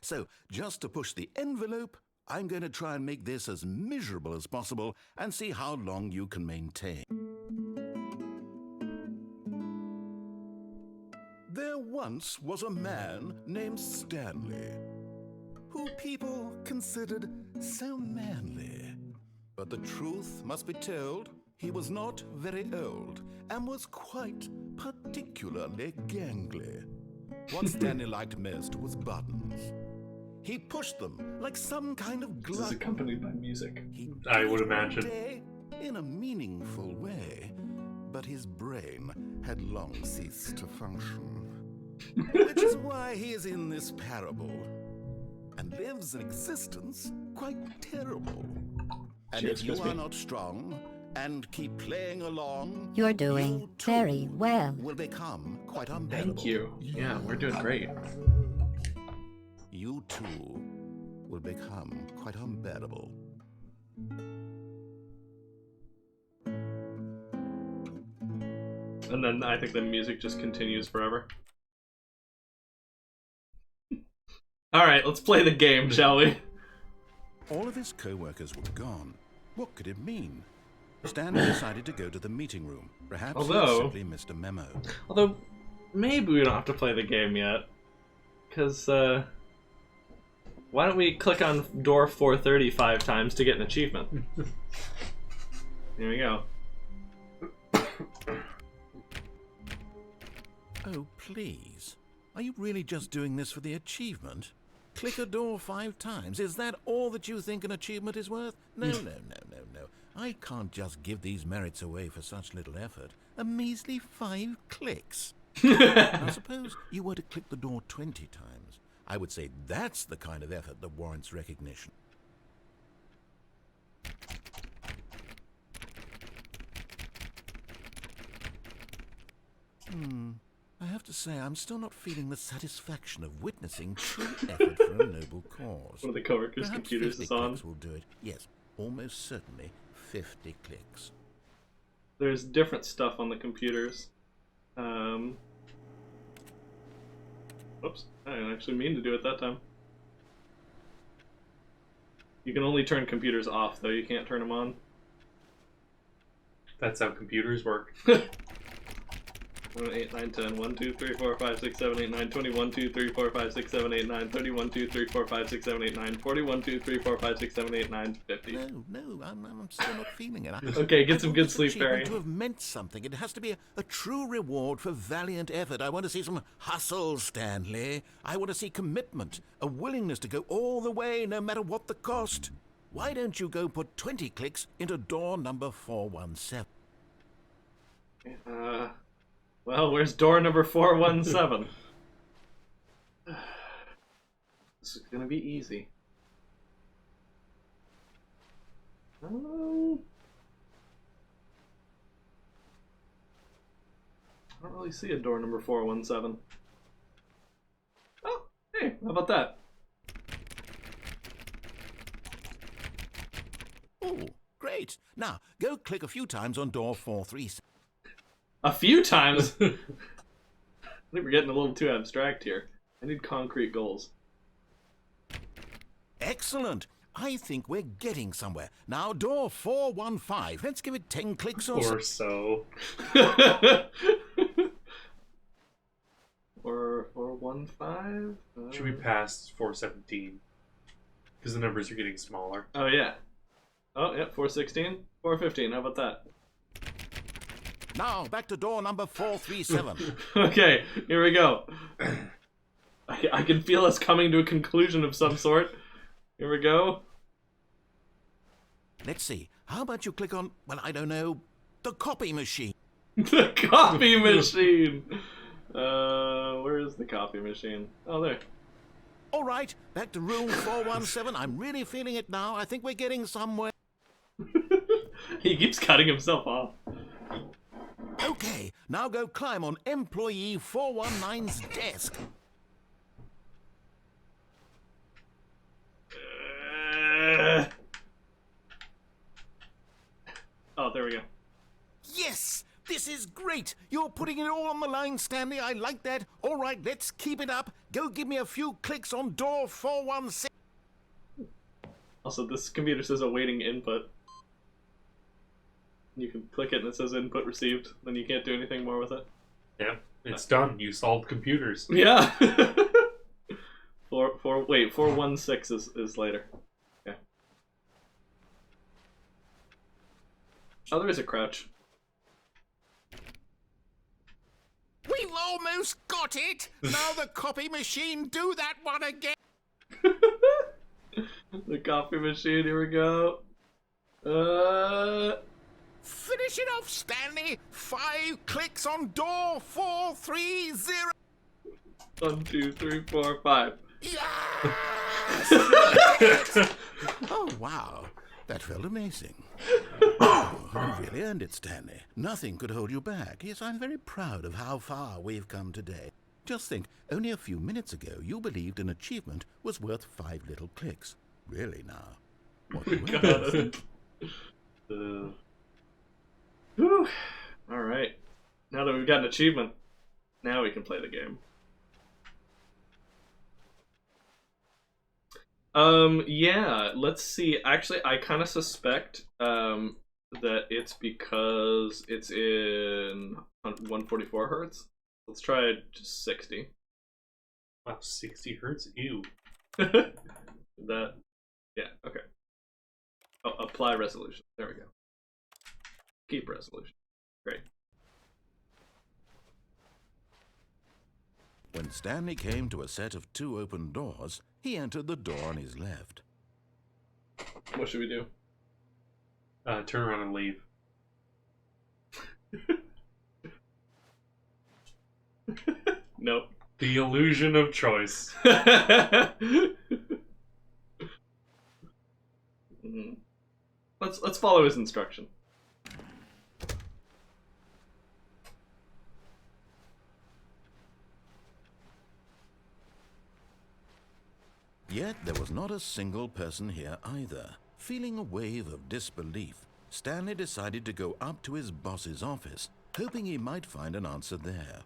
So, just to push the envelope, I'm going to try and make this as miserable as possible and see how long you can maintain. There once was a man named Stanley, who people considered so manly. But the truth must be told, he was not very old and was quite particularly gangly. What Stanley liked most was buttons. He pushed them like some kind of glutton. This is accompanied by music. I would imagine. Day in a meaningful way, but his brain had long ceased to function. Which is why he is in this parable and lives an existence quite terrible. And Cheers, if you Crispy. are not strong and keep playing along, You're doing you too very well. will become quite unbearable. Thank you. Yeah, we're doing great. You too will become quite unbearable. And then I think the music just continues forever. Alright, let's play the game, shall we? All of his co-workers were gone. What could it mean? Stanley decided to go to the meeting room. Perhaps he Although- simply missed a memo. Although, maybe we don't have to play the game yet. Because, why don't we click on door 430 5 times to get an achievement? Here we go. Oh, please. Are you really just doing this for the achievement? Click a door 5 times. Is that all that you think an achievement is worth? No. I can't just give these merits away for such little effort. A measly 5 clicks. Now suppose you were to click the door 20 times. I would say that's the kind of effort that warrants recognition. I have to say, I'm still not feeling the satisfaction of witnessing true effort for a noble cause. One of the coworkers' Perhaps computers 50 is on. clicks will do it. Yes, almost certainly 50 clicks. There's different stuff on the computers. Oops, I didn't actually mean to do it that time. You can only turn computers off, though. You can't turn them on. That's how computers work. 1, 8, 9, 10, 1, 2, 3, 4, 5, 6, 7, 8, 9, 20, 1, 2, 3, 4, 5, 6, 7, 8, 9, 30, 1, 2, 3, 4, 5, 6, 7, 8, 9, 40, 1, 2, 3, 4, 5, 6, 7, 8, 9, 50. No, I'm still not feeling it. Okay, get I some want good this sleep, achievement Barry. to have meant something. It has to be a true reward for valiant effort. I want to see some hustle, Stanley. I want to see commitment, a willingness to go all the way, no matter what the cost. Why don't you go put 20 clicks into door number 417? Well, where's door number 417? This is gonna be easy. I don't really see a door number 417. Oh, hey, how about that? Oh, great. Now, go click a few times on door 437. A few times? I think we're getting a little too abstract here. I need concrete goals. Excellent. I think we're getting somewhere. Now, door 415. Let's give it 10 clicks or Or so. Or 415? Should we pass 417? Because the numbers are getting smaller. Oh, yeah. Oh, yeah, 416? 415, how about that? Now, back to door number 437. Okay, here we go. I can feel us coming to a conclusion of some sort. Here we go. Let's see. How about you click on, well, I don't know, the copy machine? The copy machine! Where is the copy machine? Oh, there. All right, back to room 417. I'm really feeling it now. I think we're getting somewhere. He keeps cutting himself off. Okay, now go climb on employee 419's desk. Oh, there we go. Yes! This is great! You're putting it all on the line, Stanley. I like that. All right, let's keep it up. Go give me a few clicks on door 416. Also, this computer says awaiting input. You can click it and it says input received. Then you can't do anything more with it. Yeah, it's done. You solved computers. Yeah. 416 is later. Yeah. Oh, there is a crouch. We've almost got it! Now the copy machine, do that one again! The copy machine, here we go. Finish it off, Stanley! 5 clicks on door 430! 1, 2, 3, 4, 5. Yes! Oh, wow. That felt amazing. Oh, you really earned it, Stanley. Nothing could hold you back. Yes, I'm very proud of how far we've come today. Just think, only a few minutes ago, you believed an achievement was worth 5 little clicks. Really now? What We you got earned. it. Whew. Alright. Now that we've got an achievement, now we can play the game. Yeah, let's see. Actually, I kind of suspect that it's because it's in 144 hertz. Let's try just 60. Wow, 60 hertz? Ew. That, yeah, okay. Oh, apply resolution. There we go. Keep resolution. Great. When Stanley came to a set of 2 open doors, he entered the door on his left. What should we do? Turn around and leave. Nope. The illusion of choice. Let's follow his instruction. Yet there was not a single person here either. Feeling a wave of disbelief, Stanley decided to go up to his boss's office, hoping he might find an answer there.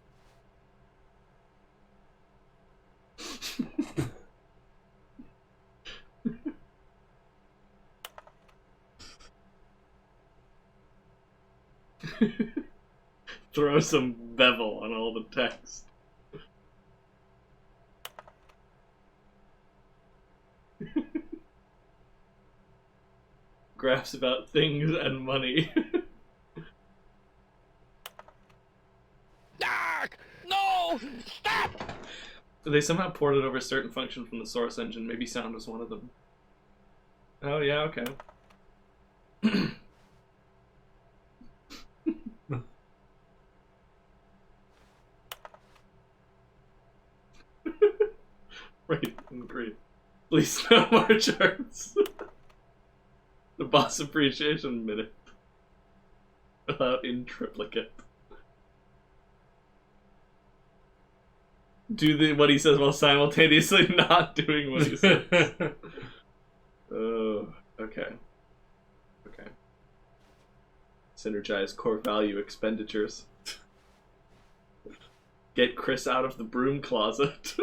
Throw some bevel on all the text. Graphs about things and money. No! Stop! They somehow ported over a certain function from the source engine. Maybe sound was one of them. Oh, yeah, okay. Right, great. Please, no more charts. The boss appreciation minute. Without in triplicate. Do what he says while simultaneously not doing what he says. Oh, okay. Okay. Synergize core value expenditures. Get Chris out of the broom closet.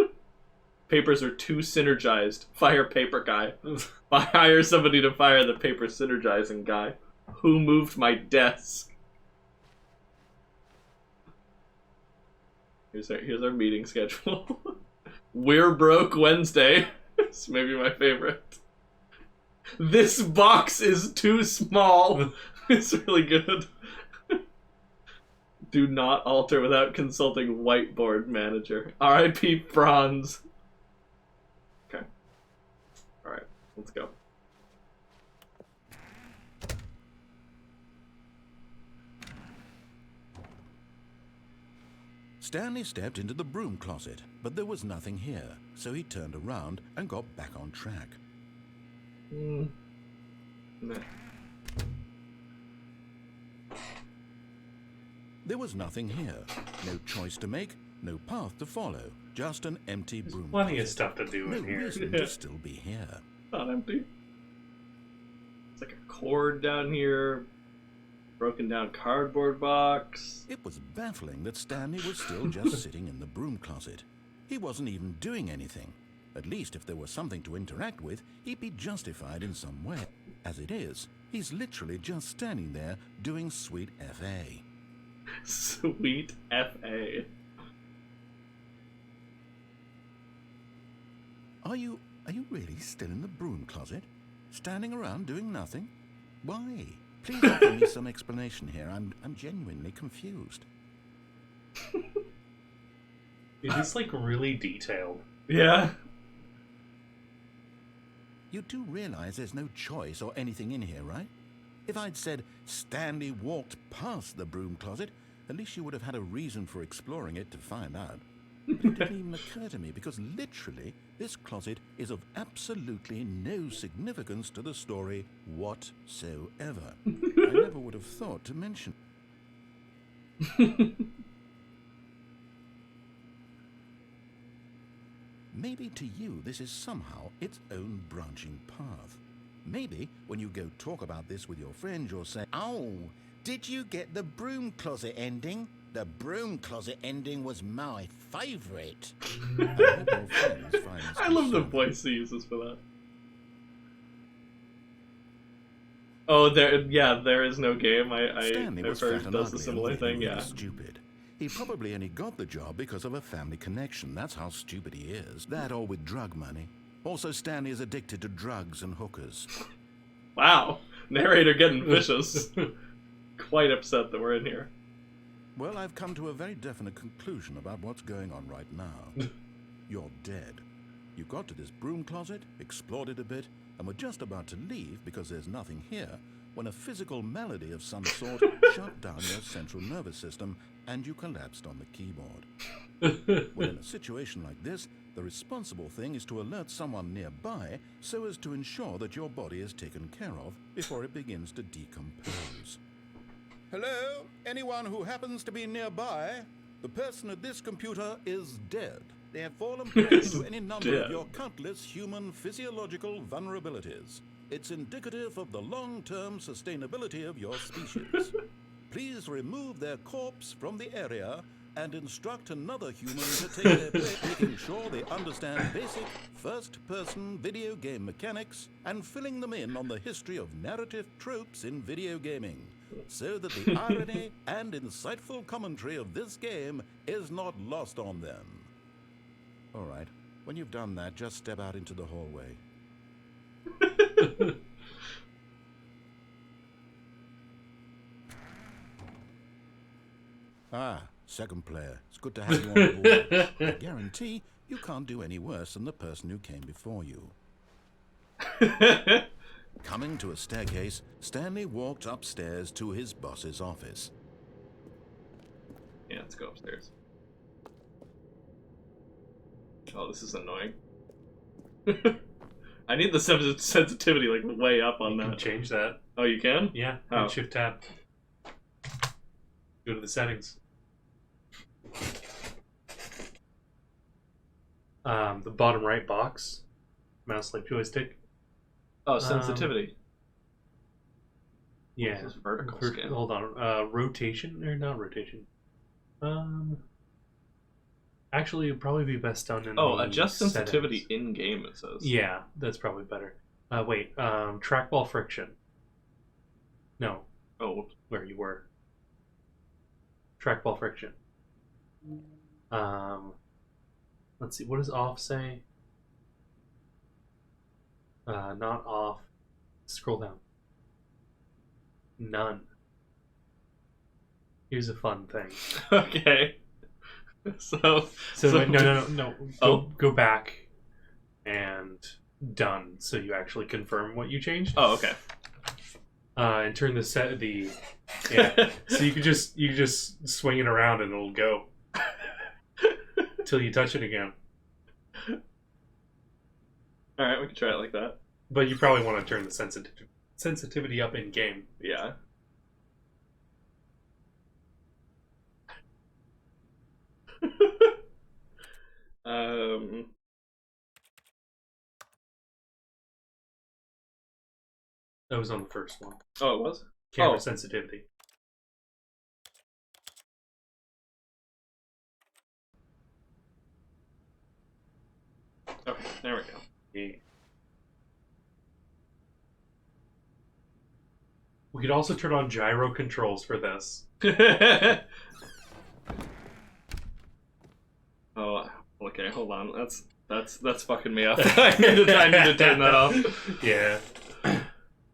Papers are too synergized. Fire paper guy. Hire somebody to fire the paper synergizing guy. Who moved my desk? Here's our meeting schedule. We're broke Wednesday. It's maybe my favorite. This box is too small. It's really good. Do not alter without consulting whiteboard manager. R.I.P. Franz. Let's go. Stanley stepped into the broom closet, but there was nothing here, so he turned around and got back on track. Nah. There was nothing here. No choice to make, no path to follow, just an empty broom Plenty of closet. stuff to do No in here. reason to still be here. Not empty. It's like a cord down here. Broken down cardboard box. It was baffling that Stanley was still just sitting in the broom closet. He wasn't even doing anything. At least if there was something to interact with, he'd be justified in some way. As it is, he's literally just standing there doing sweet FA. Sweet FA. Are you really still in the broom closet? Standing around doing nothing? Why? Please offer me some explanation here. I'm genuinely confused. It is like really detailed. Yeah. You do realize there's no choice or anything in here, right? If I'd said Stanley walked past the broom closet, at least you would have had a reason for exploring it to find out. But it didn't even occur to me because literally this closet is of absolutely no significance to the story whatsoever. I never would have thought to mention. Maybe to you this is somehow its own branching path. Maybe when you go talk about this with your friends you'll say, "Oh, did you get the broom closet ending? The broom closet ending was my favourite." I love the voice he uses for that. Oh, there is no game. Stanley I've was heard fat and does a ugly similar and thing, really yeah. stupid. He probably only got the job because of a family connection. That's how stupid he is. That or with drug money. Also, Stanley is addicted to drugs and hookers. Wow. Narrator getting vicious. Quite upset that we're in here. Well, I've come to a very definite conclusion about what's going on right now. You're dead. You got to this broom closet, explored it a bit, and were just about to leave because there's nothing here when a physical malady of some sort shut down your central nervous system and you collapsed on the keyboard. Well, in a situation like this, the responsible thing is to alert someone nearby so as to ensure that your body is taken care of before it begins to decompose. Hello? Anyone who happens to be nearby? The person at this computer is dead. They have fallen prey to any number of your countless human physiological vulnerabilities. It's indicative of the long-term sustainability of your species. Please remove their corpse from the area and instruct another human to take their place, making sure they understand basic first-person video game mechanics and filling them in on the history of narrative tropes in video gaming, so that the irony and insightful commentary of this game is not lost on them. All right, when you've done that, just step out into the hallway. Ah, second player. It's good to have you on board. I guarantee you can't do any worse than the person who came before you. Coming to a staircase, Stanley walked upstairs to his boss's office. Yeah, let's go upstairs. Oh, this is annoying. I need the sensitivity like way up on You that. can change that. Oh, you can? Yeah, Oh. Shift tab. Go to the settings. The bottom right box, mouse like joystick. Oh, sensitivity. Yeah, This is vertical scan. Hold on, rotation or not rotation? Actually, it'd probably be best done in. Oh, the adjust sensitivity settings. in game. It says. Yeah, that's probably better. Wait, trackball friction. No. Oh, Where you were. Trackball friction. Let's see. What does off say? Not off. Scroll down. None. Here's a fun thing. okay. So No. Oh. Go back and done, so you actually confirm what you changed. Oh, okay. And turn yeah. So you can just swing it around and it'll go till you touch it again. All right, we can try it like that. But you probably want to turn the sensitivity up in game. Yeah. That was on the first one. Oh, it was? Camera sensitivity. Okay, there we go. Yeah. We could also turn on gyro controls for this. Oh, okay, hold on. That's fucking me up. I need to turn that off. Yeah.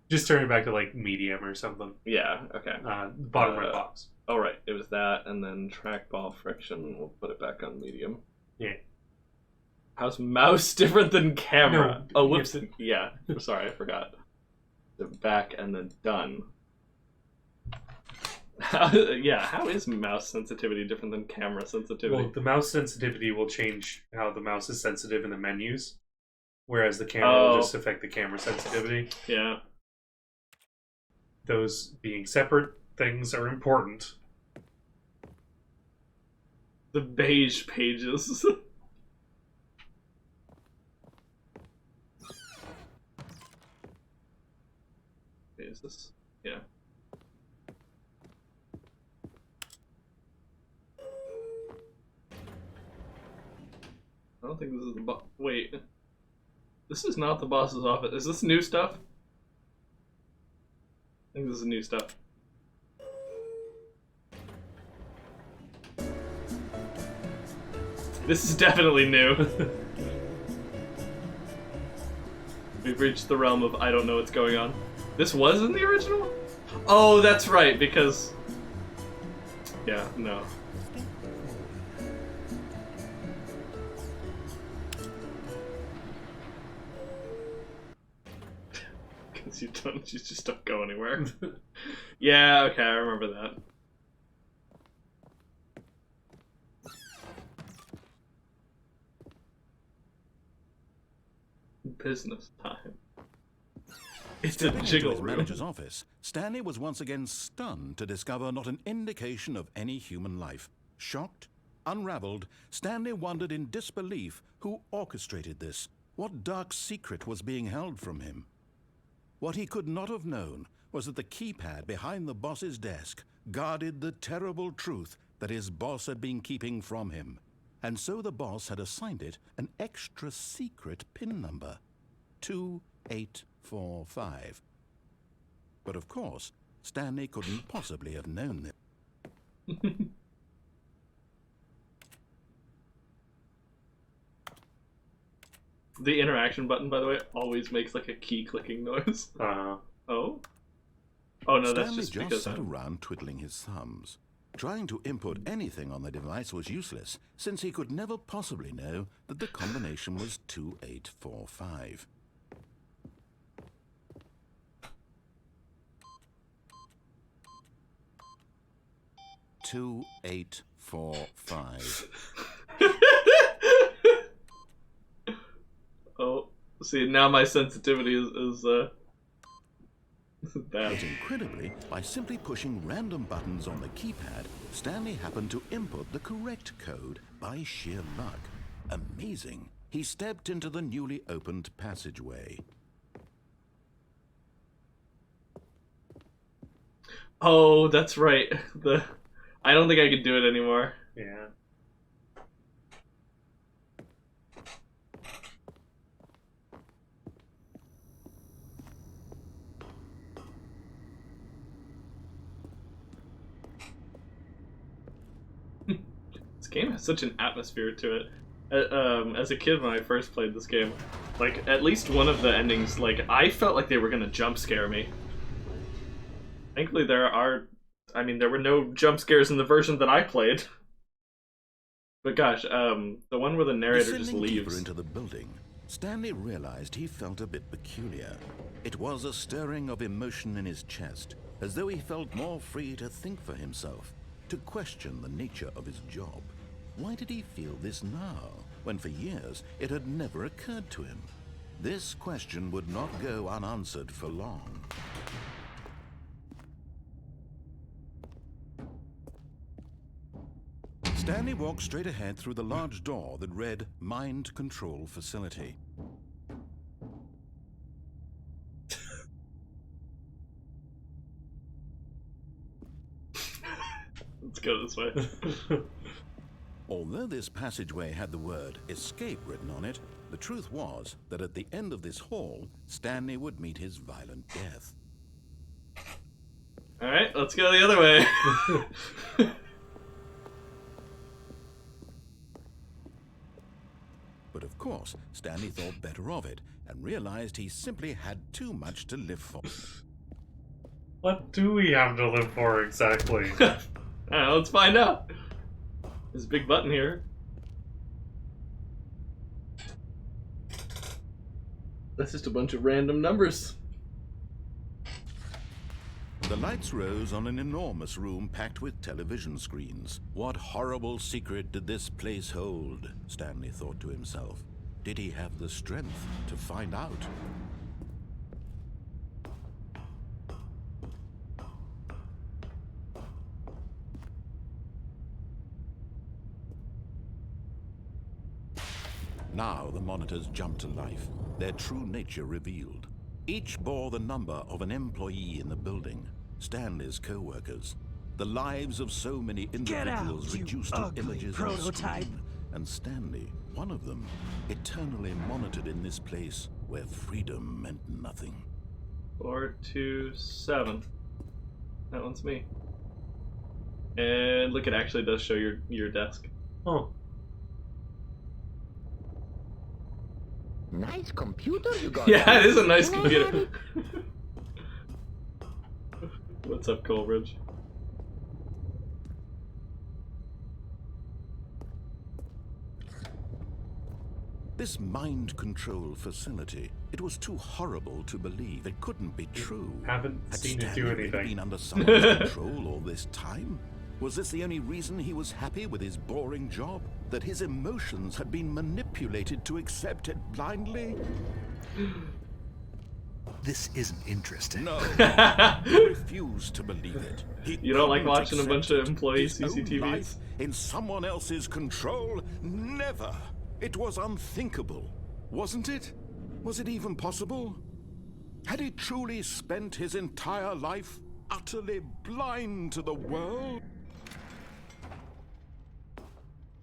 Just turn it back to like medium or something. Yeah, okay. Bottom right box. Oh, right. It was that, and then trackball friction. We'll put it back on medium. Yeah. How's mouse different than camera? No, oh, whoops. Yeah. Sorry, I forgot. The back and then done. How is mouse sensitivity different than camera sensitivity? Well, the mouse sensitivity will change how the mouse is sensitive in the menus, whereas the camera will just affect the camera sensitivity. Yeah. Those being separate things are important. The beige pages. Is this? Yeah. I don't think this is the boss. Wait. This is not the boss's office. Is this new stuff? I think this is new stuff. This is definitely new. We've reached the realm of I don't know what's going on. This was in the original? Oh, that's right, because... Yeah, no. Because you just don't go anywhere. Yeah, okay, I remember that. Business time. It's a Stepping jiggle into his room. manager's office, Stanley was once again stunned to discover not an indication of any human life. Shocked, unraveled, Stanley wondered in disbelief who orchestrated this. What dark secret was being held from him? What he could not have known was that the keypad behind the boss's desk guarded the terrible truth that his boss had been keeping from him. And so the boss had assigned it an extra secret PIN number, 2845. But of course, Stanley couldn't possibly have known this. The interaction button, by the way, always makes like a key clicking noise. Oh? Oh no, that's Stanley just because sat around twiddling his thumbs. Trying to input anything on the device was useless, since he could never possibly know that the combination was 2845. Two, 8, 4, 5. Oh, see, now my sensitivity is bad. But incredibly, by simply pushing random buttons on the keypad, Stanley happened to input the correct code by sheer luck. Amazing. He stepped into the newly opened passageway. Oh, that's right. I don't think I can do it anymore. Yeah. This game has such an atmosphere to it. As a kid, when I first played this game, like, at least one of the endings, like, I felt like they were gonna jump scare me. Thankfully, there were no jump scares in the version that I played. But gosh, the one where the narrator just Descending deeper leaves. into the building, Stanley realized he felt a bit peculiar. It was a stirring of emotion in his chest, as though he felt more free to think for himself, to question the nature of his job. Why did he feel this now, when for years it had never occurred to him? This question would not go unanswered for long. Stanley walked straight ahead through the large door that read Mind Control Facility. Let's go this way. Although this passageway had the word escape written on it, the truth was that at the end of this hall, Stanley would meet his violent death. Alright, let's go the other way. But of course, Stanley thought better of it and realized he simply had too much to live for. What do we have to live for exactly? Alright, let's find out. There's a big button here. That's just a bunch of random numbers. The lights rose on an enormous room packed with television screens. What horrible secret did this place hold? Stanley thought to himself. Did he have the strength to find out? Now the monitors jumped to life, their true nature revealed. Each bore the number of an employee in the building, Stanley's co-workers. The lives of so many individuals reduced to images on a screen. And Stanley, one of them, eternally monitored in this place where freedom meant nothing. 427. That one's me. And look, it actually does show your desk. Oh. Nice computer you got. Yeah, it is a nice computer. What's up, Coleridge? This mind control facility, it was too horrible to believe. It couldn't be true. Haven't Had seen it Stanley do really anything. been under someone's control all this time? Was this the only reason he was happy with his boring job? That his emotions had been manipulated to accept it blindly? This isn't interesting. No, he refused to believe it. He You don't like couldn't watching a bunch of accept it. employee His own CCTVs? life in someone else's control? Never. It was unthinkable, wasn't it? Was it even possible? Had he truly spent his entire life utterly blind to the world?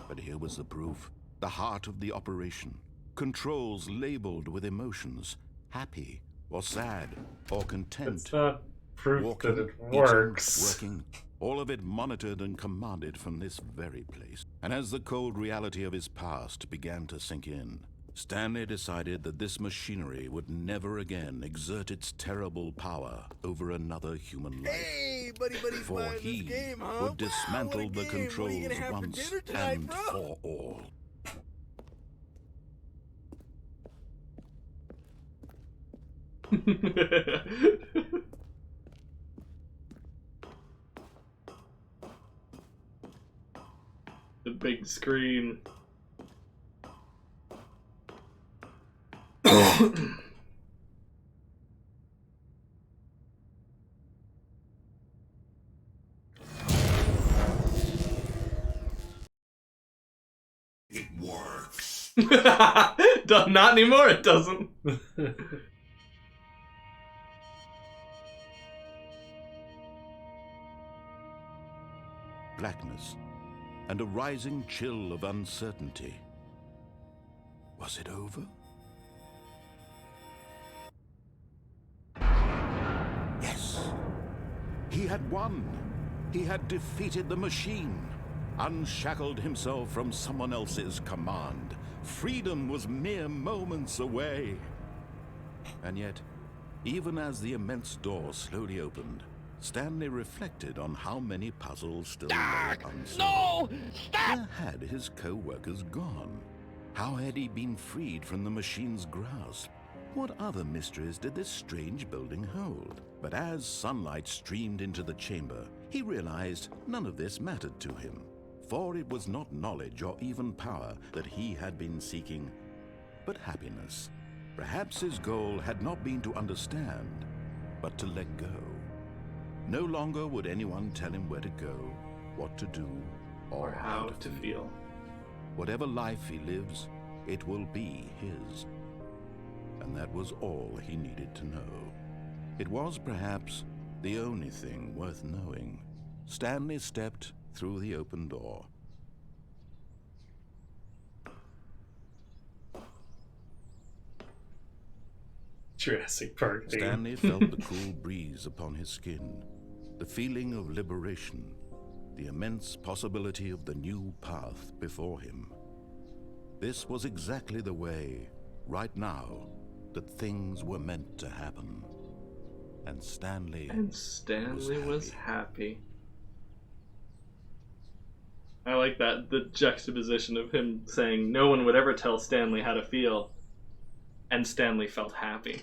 But here was the proof. The heart of the operation. Controls labeled with emotions. Happy, or sad, or content. It's not proof Walking, that it eating, works. working, all of it monitored and commanded from this very place. And as the cold reality of his past began to sink in, Stanley decided that this machinery would never again exert its terrible power over another human life. Hey, buddy's For buying he this game, huh? would dismantle Wow, what a the game. What are controls you gonna have for once dinner tonight, and bro? for all. The big screen. It works. Not anymore, it doesn't. Blackness and a rising chill of uncertainty. Was it over? Yes. He had won. He had defeated the machine, unshackled himself from someone else's command. Freedom was mere moments away. And yet, even as the immense door slowly opened, Stanley reflected on how many puzzles still lay unsolved. No! Stop! Where had his co-workers gone? How had he been freed from the machine's grasp? What other mysteries did this strange building hold? But as sunlight streamed into the chamber, he realized none of this mattered to him, for it was not knowledge or even power that he had been seeking, but happiness. Perhaps his goal had not been to understand, but to let go. No longer would anyone tell him where to go, what to do, Or how to feel. Whatever life he lives, it will be his. And that was all he needed to know. It was perhaps the only thing worth knowing. Stanley stepped through the open door. Jurassic Park theme. Stanley felt the cool breeze upon his skin, the feeling of liberation, the immense possibility of the new path before him. This was exactly the way, right now, that things were meant to happen. And Stanley was happy. I like that, the juxtaposition of him saying no one would ever tell Stanley how to feel, and Stanley felt happy.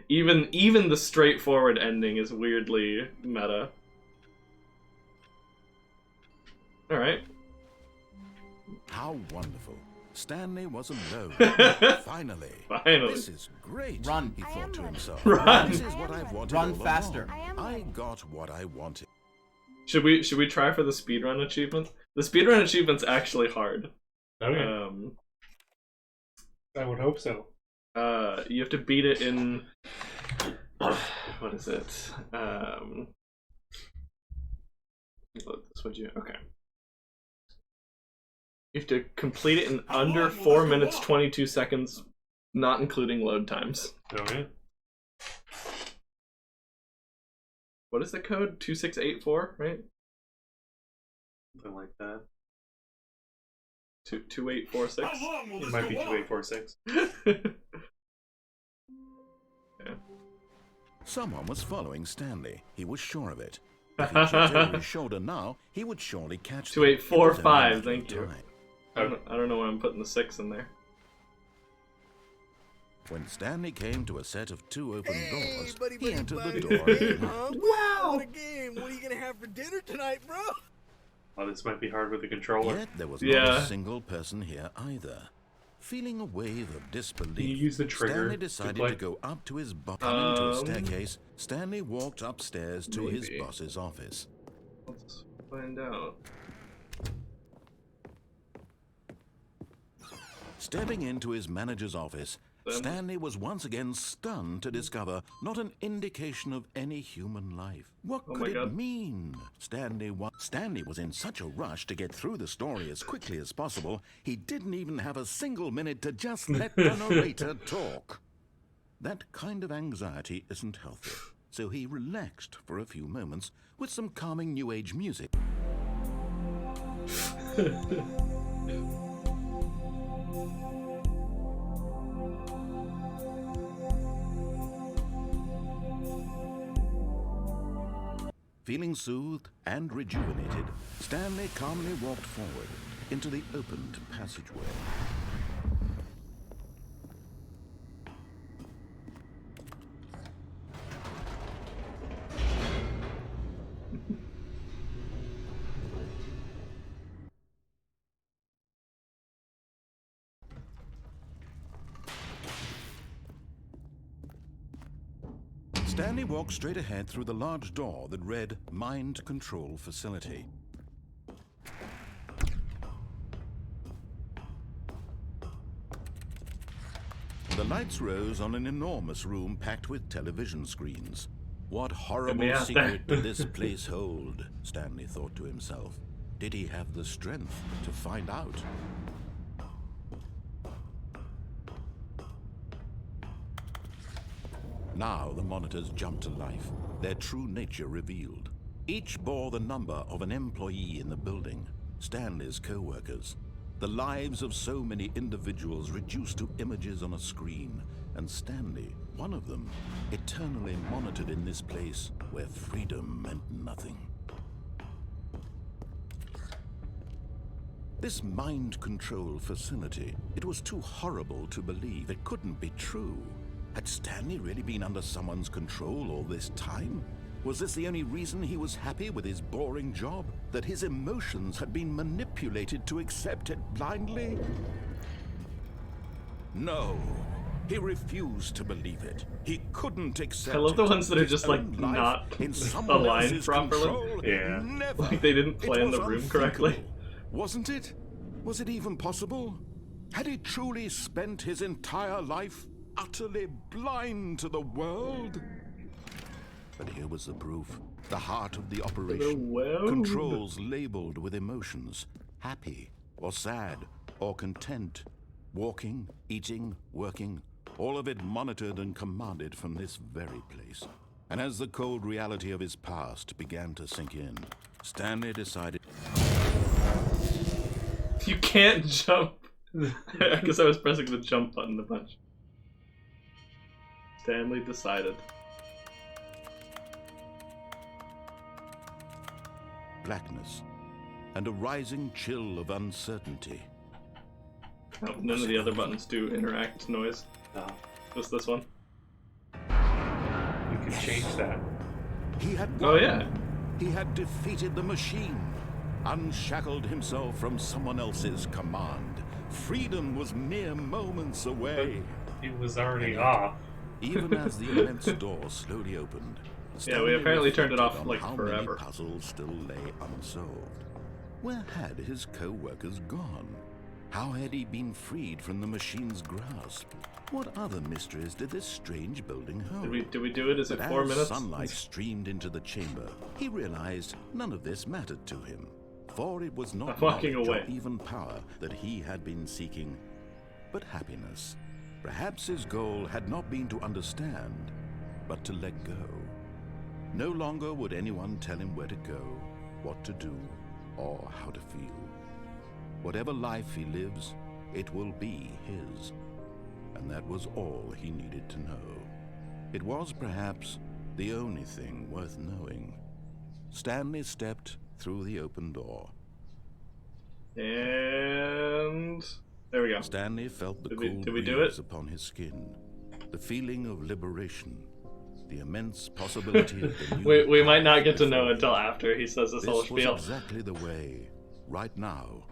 Even the straightforward ending is weirdly meta. Alright. How wonderful. Stanley was alone. Finally. Finally. This is great, Run. he thought to himself. Run. This is what I've wanted Run all faster. along. I got what I wanted. Should we try for the speedrun achievement? The speedrun achievement's actually hard. Okay. I would hope so. You have to beat it in what is it? Okay. You have to complete it in under 4 minutes 22 seconds, not including load times. Okay. What is the code? 2684, right? Something like that. 2846. It might be 2846. Yeah. Someone was following Stanley. He was sure of it. If he checked over his shoulder now, he would surely catch them. 2845, thank you. Time. I don't know why I'm putting the 6 in there. When Stanley came to a set of 2 open doors, buddy, he entered the buddy. door. Huh? Wow! What a game! What are you gonna have for dinner tonight, bro? Oh, this might be hard with the controller. Yet there was not a single person here either. Feeling a wave of disbelief, Can you use the trigger Stanley decided to go up to his boss. Coming to a staircase, Stanley walked upstairs to his boss's office. Let's find out. Stepping into his manager's office, Stanley was once again stunned to discover not an indication of any human life. What could it mean? Stanley was in such a rush to get through the story as quickly as possible, he didn't even have a single minute to just let the narrator talk. That kind of anxiety isn't healthy, so he relaxed for a few moments with some calming New Age music. Feeling soothed and rejuvenated, Stanley calmly walked forward into the opened passageway. Stanley walked straight ahead through the large door that read Mind Control Facility. The lights rose on an enormous room packed with television screens. What horrible secret did this place hold? Stanley thought to himself. Did he have the strength to find out? Now the monitors jumped to life, their true nature revealed. Each bore the number of an employee in the building, Stanley's co-workers. The lives of so many individuals reduced to images on a screen, and Stanley, one of them, eternally monitored in this place where freedom meant nothing. This mind control facility, it was too horrible to believe. It couldn't be true. Had Stanley really been under someone's control all this time? Was this the only reason he was happy with his boring job? That his emotions had been manipulated to accept it blindly? No. He refused to believe it. He couldn't accept it. I love the ones that are His just like own life not in someone aligned else's properly. control? Yeah. Never. Like they didn't It plan the was room correctly. unthinkable. Wasn't it? Was it even possible? Had he truly spent his entire life utterly blind to the world? But here was the proof. The heart of the operation. Controls labeled with emotions. Happy, or sad, or content. Walking, eating, working. All of it monitored and commanded from this very place. And as the cold reality of his past began to sink in, Stanley decided... You can't jump. I guess I was pressing the jump button a bunch. Stanley decided. blackness and a rising chill of uncertainty. Oh, none of the other buttons do interact noise. No. Just this one. You can change that. He had Oh yeah. He had defeated the machine, unshackled himself from someone else's command. Freedom was mere moments away. It was already off. Even as the immense door slowly opened, yeah, we apparently turned it off on like how forever. many puzzles still lay unsolved. Where had his co-workers gone? How had he been freed from the machine's grasp? What other mysteries did this strange building hold? Did we do it? Is it But 4 as minutes? sunlight streamed into the chamber, he realized none of this mattered to him, for it was not I'm walking knowledge away. or even power that he had been seeking, but happiness. Perhaps his goal had not been to understand, but to let go. No longer would anyone tell him where to go, what to do, or how to feel. Whatever life he lives, it will be his. And that was all he needed to know. It was perhaps the only thing worth knowing. Stanley stepped through the open door. And there we go. Stanley felt the Did cool we do breeze it? upon his skin, the feeling of liberation, the immense possibility of the new We might not get to before know him. until after he says this whole This was spiel. exactly the way, right now,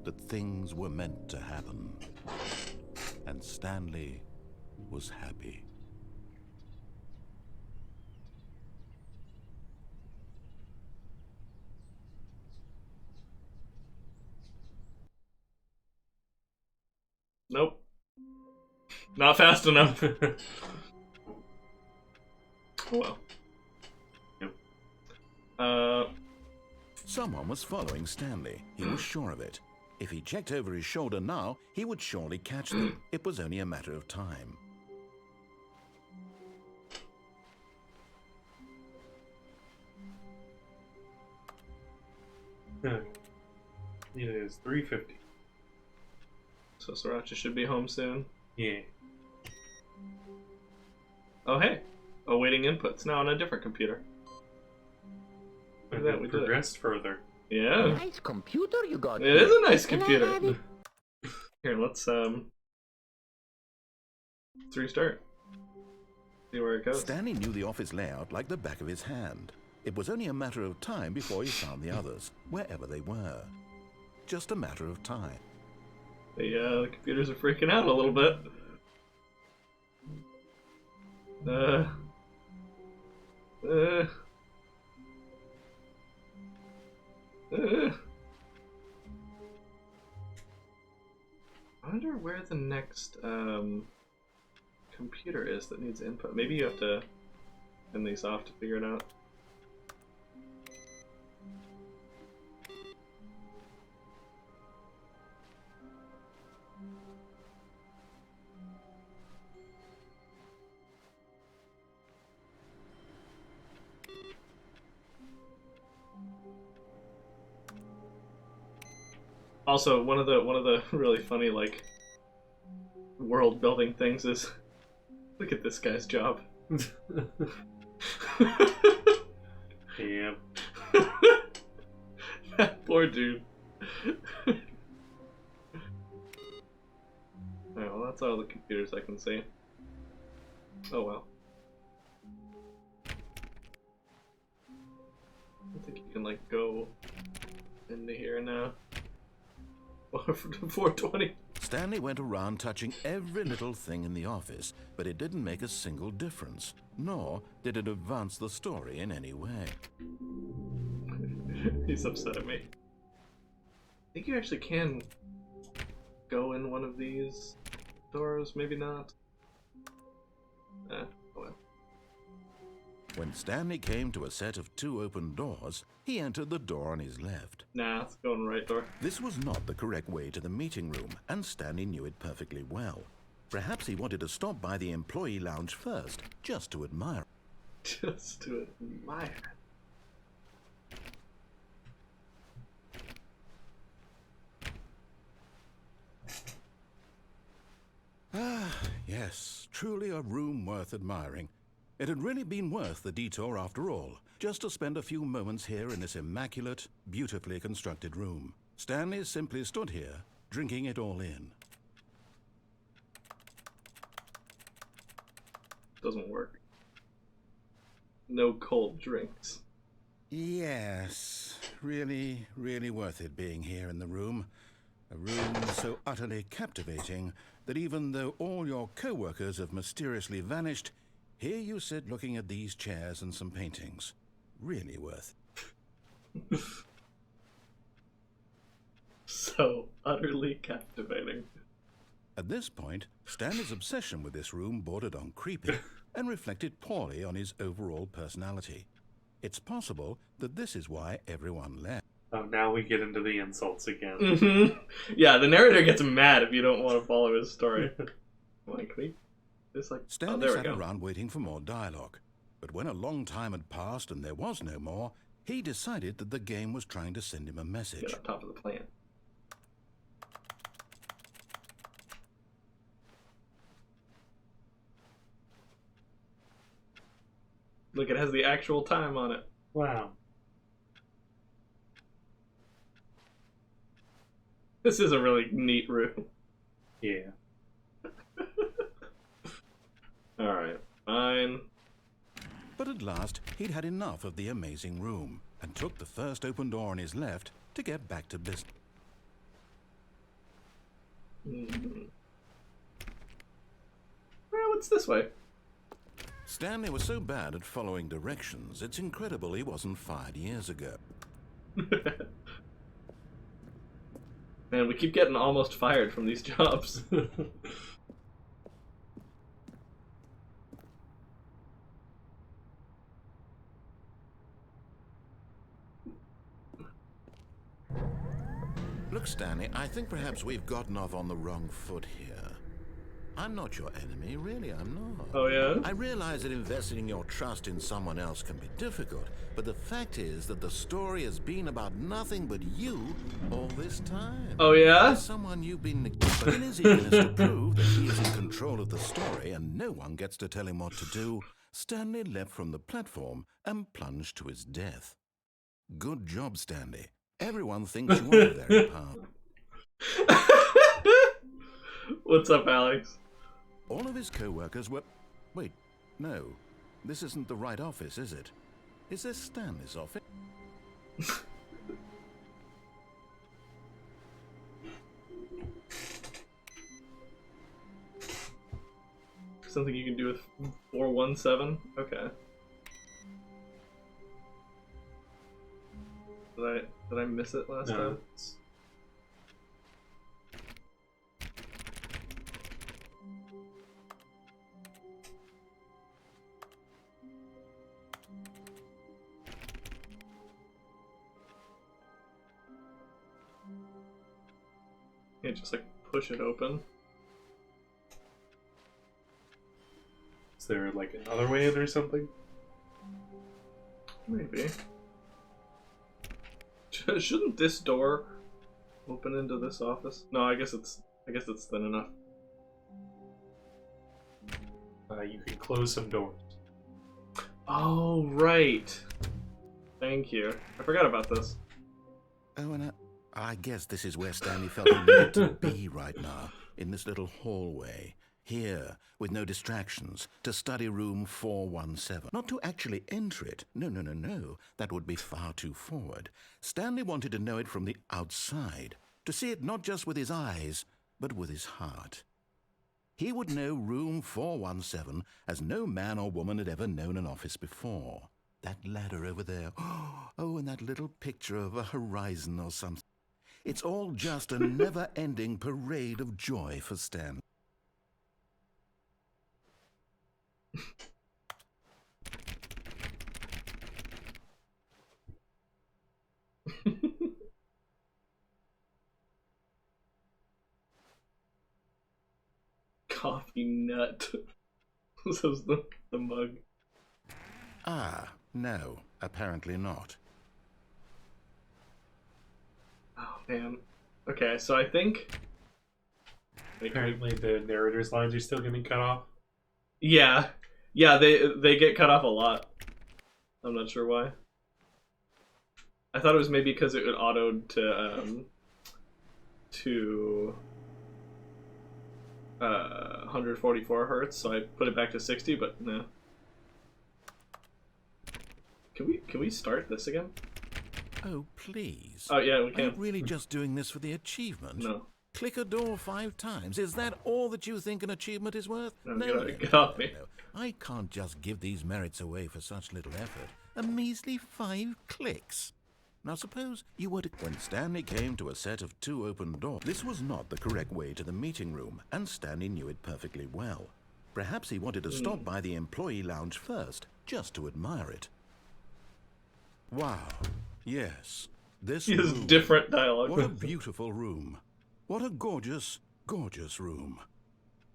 that things were meant to happen. And Stanley was happy. Nope. Not fast enough. Oh well. Yep. Someone was following Stanley. He was sure of it. If he checked over his shoulder now, he would surely catch them. It was only a matter of time. It is 3:50. So Sriracha should be home soon. Yeah. Oh hey. Awaiting inputs now on a different computer. And that, then we did it. progressed further. Yeah. Nice computer you got. It is a nice Can I computer. have it? Here, let's restart. See where it goes. Stanley knew the office layout like the back of his hand. It was only a matter of time before he found the others, wherever they were. Just a matter of time. The computers are freaking out a little bit. I wonder where the next computer is that needs input. Maybe you have to turn these off to figure it out. Also, one of the really funny like world building things is look at this guy's job. Yeah. That poor dude. That's all the computers I can see. Oh well. I think you can like go into here now. 420. Stanley went around touching every little thing in the office, but it didn't make a single difference, nor did it advance the story in any way. He's upset at me. I think you actually can go in one of these doors, maybe not. Oh well. When Stanley came to a set of 2 open doors, he entered the door on his left. Nah, it's going right door. This was not the correct way to the meeting room, and Stanley knew it perfectly well. Perhaps he wanted to stop by the employee lounge first, just to admire. Just to admire. Ah, yes, truly a room worth admiring. It had really been worth the detour after all, just to spend a few moments here in this immaculate, beautifully constructed room. Stanley simply stood here, drinking it all in. Doesn't work. No cold drinks. Yes, really, really worth it being here in the room. A room so utterly captivating that even though all your co-workers have mysteriously vanished, here you sit looking at these chairs and some paintings. Really worth it. So utterly captivating. At this point, Stanley's obsession with this room bordered on creepy and reflected poorly on his overall personality. It's possible that this is why everyone left. Oh, now we get into the insults again. Mm-hmm. Yeah, the narrator gets mad if you don't want to follow his story. Like, it's like, Stanley sat around waiting for more dialogue. But when a long time had passed and there was no more, he decided that the game was trying to send him a message. Get on top of the plant. Look, it has the actual time on it. Wow. This is a really neat room. Yeah. Alright, fine. But at last, he'd had enough of the amazing room and took the first open door on his left to get back to business. Well, what's this way? Stanley was so bad at following directions, it's incredible he wasn't fired years ago. Man, we keep getting almost fired from these jobs. Look, Stanley, I think perhaps we've gotten off on the wrong foot here. I'm not your enemy, really, I'm not. Oh, yeah? I realize that investing your trust in someone else can be difficult, but the fact is that the story has been about nothing but you all this time. Oh, yeah? As someone you've been... But in his eagerness to prove that he is in control of the story and no one gets to tell him what to do, Stanley leapt from the platform and plunged to his death. Good job, Stanley. Everyone thinks you are very powerful. What's up, Alex? All of his co-workers were... Wait, no. This isn't the right office, is it? Is this Stanley's office? Something you can do with 417? Okay. Did I miss it last time? Can't just like push it open. Is there like another way in or something? Maybe. Shouldn't this door open into this office? No, I guess it's thin enough. You can close some doors. Oh, right. Thank you. I forgot about this. Oh, and I guess this is where Stanley felt he needed to be right now. in this little hallway, here, with no distractions, to study room 417. Not to actually enter it. No, no, no, no. That would be far too forward. Stanley wanted to know it from the outside, to see it not just with his eyes, but with his heart. He would know room 417 as no man or woman had ever known an office before. That ladder over there. Oh, and that little picture of a horizon or something. It's all just a never-ending parade of joy for Stan. Coffee nut. This is the mug. Ah, no, apparently not. Oh, man. Okay, so I think... Apparently the narrator's lines are still getting cut off. Yeah. Yeah, they get cut off a lot. I'm not sure why. I thought it was maybe because it would autoed to 144 hertz, so I put it back to 60, but no. Can we start this again? Oh, please. Oh, yeah, we Are can. you really just doing this for the achievement? No. Click a door 5 times. Is that all that you think an achievement is worth? No, get off me. No. I can't just give these merits away for such little effort. A measly 5 clicks. Now suppose you were to... When Stanley came to a set of 2 open doors, this was not the correct way to the meeting room, and Stanley knew it perfectly well. Perhaps he wanted to stop by the employee lounge first, just to admire it. Wow. Yes. This He has room. different dialogue. What a beautiful room. What a gorgeous, gorgeous room.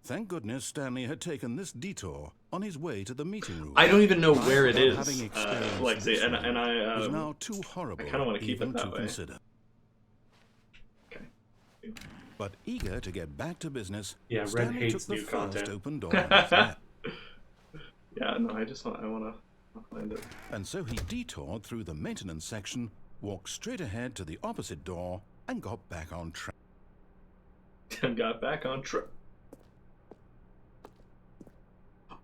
Thank goodness Stanley had taken this detour on his way to the meeting room. I don't even know where it is, Having experienced Lexi, this and room I is now too horrible I kind of want to keep even it that to way. consider. Okay. But eager to get back to business, Yeah, Red Stanley hates took the new first content. open door on his left. Yeah, no, I want to find it. And so he detoured through the maintenance section, walked straight ahead to the opposite door, and got back on track. And got back on track.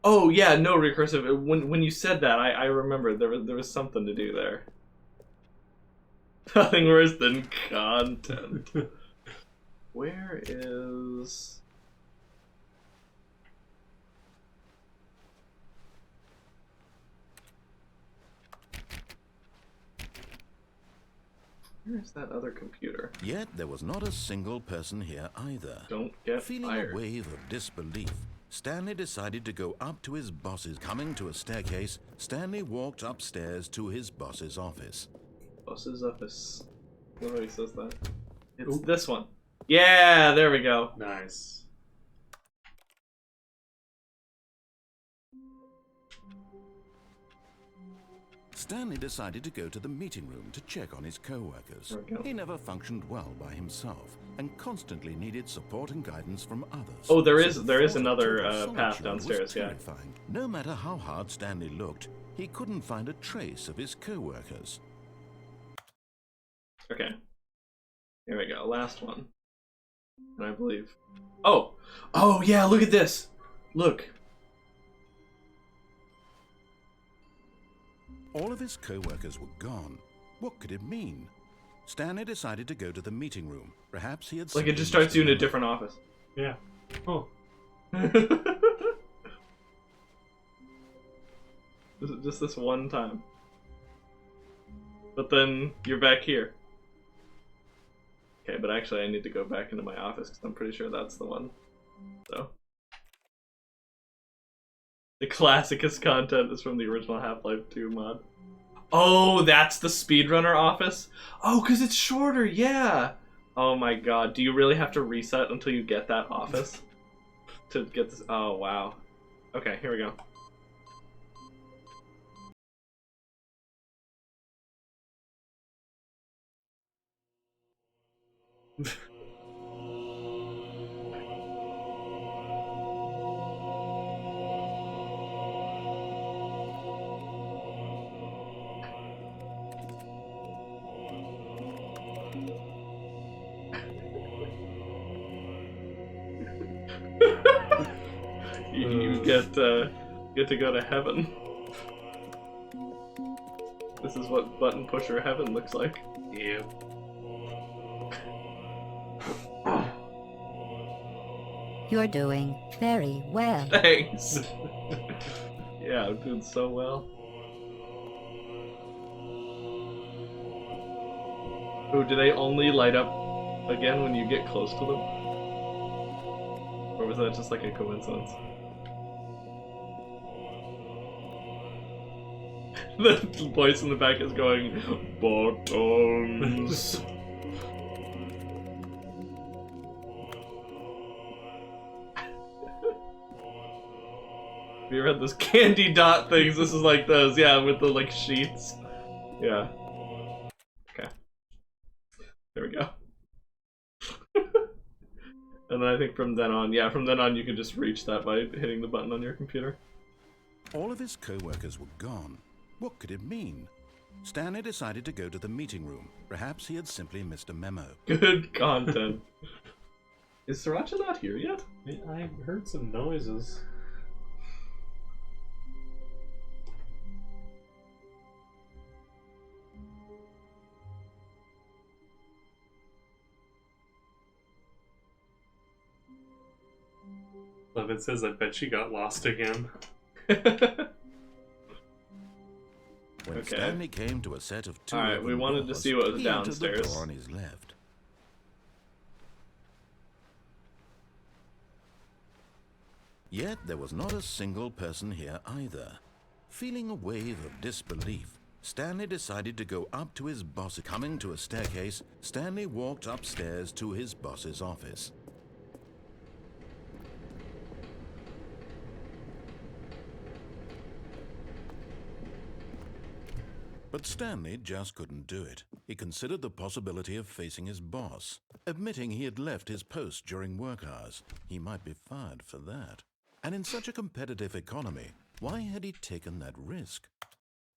Oh yeah, no recursive. When you said that, I remember there was something to do there. Nothing worse than content. Where is? Where's that other computer? Yet there was not a single person here either. Don't get Feeling fired. a wave of disbelief, Stanley decided to go up to his boss's. Coming to a staircase, Stanley walked upstairs to his boss's office. Boss's office. Nobody says that. It's this one. Yeah, there we go. Nice. Stanley decided to go to the meeting room to check on his co-workers. There we go. He never functioned well by himself and constantly needed support and guidance from others. Oh, there So is the thought of another total path solitude downstairs, was yeah. terrifying. No matter how hard Stanley looked, he couldn't find a trace of his co-workers. Okay. Here we go. Last one. And I believe. Oh! Oh, yeah, look at this! Look. All of his co-workers were gone. What could it mean? Stanley decided to go to the meeting room. Perhaps he had... Like, it just simply starts you in a missed different office. Yeah. Oh. Just this one time. But then you're back here. Okay, but actually I need to go back into my office because I'm pretty sure that's the one. So. The classicest content is from the original Half-Life 2 mod. Oh, that's the speedrunner office? Oh, because it's shorter, yeah! Oh my god, do you really have to reset until you get that office? To get this? Oh, wow. Okay, here we go. You get to go to heaven. This is what button pusher heaven looks like. Yeah. You're doing very well. Thanks. Yeah, I'm doing so well. Oh, do they only light up again when you get close to them? Or was that just like a coincidence? The voice in the back is going, buttons. Have you ever had those candy dot things? This is like those, yeah, with the like sheets. Yeah. Okay. There we go. And then I think from then on, yeah, from then on you can just reach that by hitting the button on your computer. All of his co-workers were gone. What could it mean? Stanley decided to go to the meeting room. Perhaps he had simply missed a memo. Good content. Is Sriracha not here yet? I heard some noises. Love it says, I bet she got lost again. When Stanley came to a set of two, alright, we wanted to see what was he entered the downstairs. door on his left. Yet there was not a single person here either. Feeling a wave of disbelief, Stanley decided to go up to his boss. Coming to a staircase, Stanley walked upstairs to his boss's office. But Stanley just couldn't do it. He considered the possibility of facing his boss. Admitting he had left his post during work hours, he might be fired for that. And in such a competitive economy, why had he taken that risk?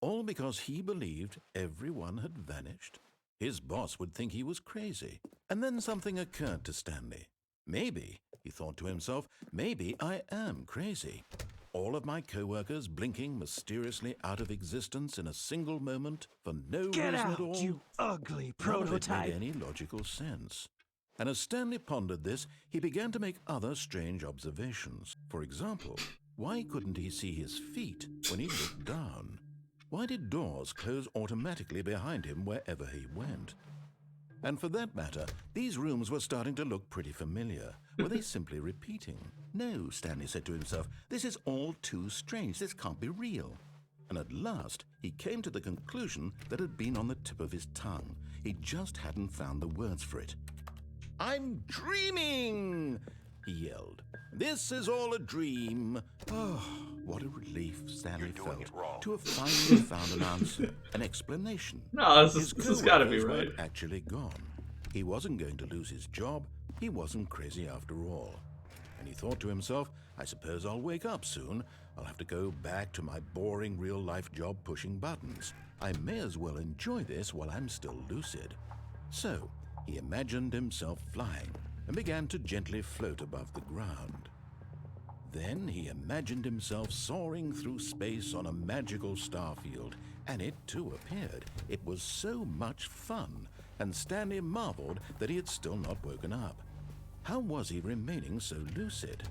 All because he believed everyone had vanished? His boss would think he was crazy. And then something occurred to Stanley. Maybe, he thought to himself, maybe I am crazy. All of my co-workers blinking mysteriously out of existence in a single moment for no reason at all. You ugly None of it prototype. made any logical sense. And as Stanley pondered this, he began to make other strange observations. For example, why couldn't he see his feet when he looked down? Why did doors close automatically behind him wherever he went? And for that matter, these rooms were starting to look pretty familiar. Were they simply repeating? No, Stanley said to himself, this is all too strange. This can't be real. And at last, he came to the conclusion that had been on the tip of his tongue. He just hadn't found the words for it. I'm dreaming, he yelled. This is all a dream. Oh, what a relief Stanley felt to have finally found an answer, an explanation. No, this has got to be His right. weren't actually gone. He wasn't going to lose his job. He wasn't crazy after all. And he thought to himself, I suppose I'll wake up soon. I'll have to go back to my boring real-life job pushing buttons. I may as well enjoy this while I'm still lucid. So, he imagined himself flying and began to gently float above the ground. Then he imagined himself soaring through space on a magical starfield, and it too appeared. It was so much fun, and Stanley marveled that he had still not woken up. How was he remaining so lucid?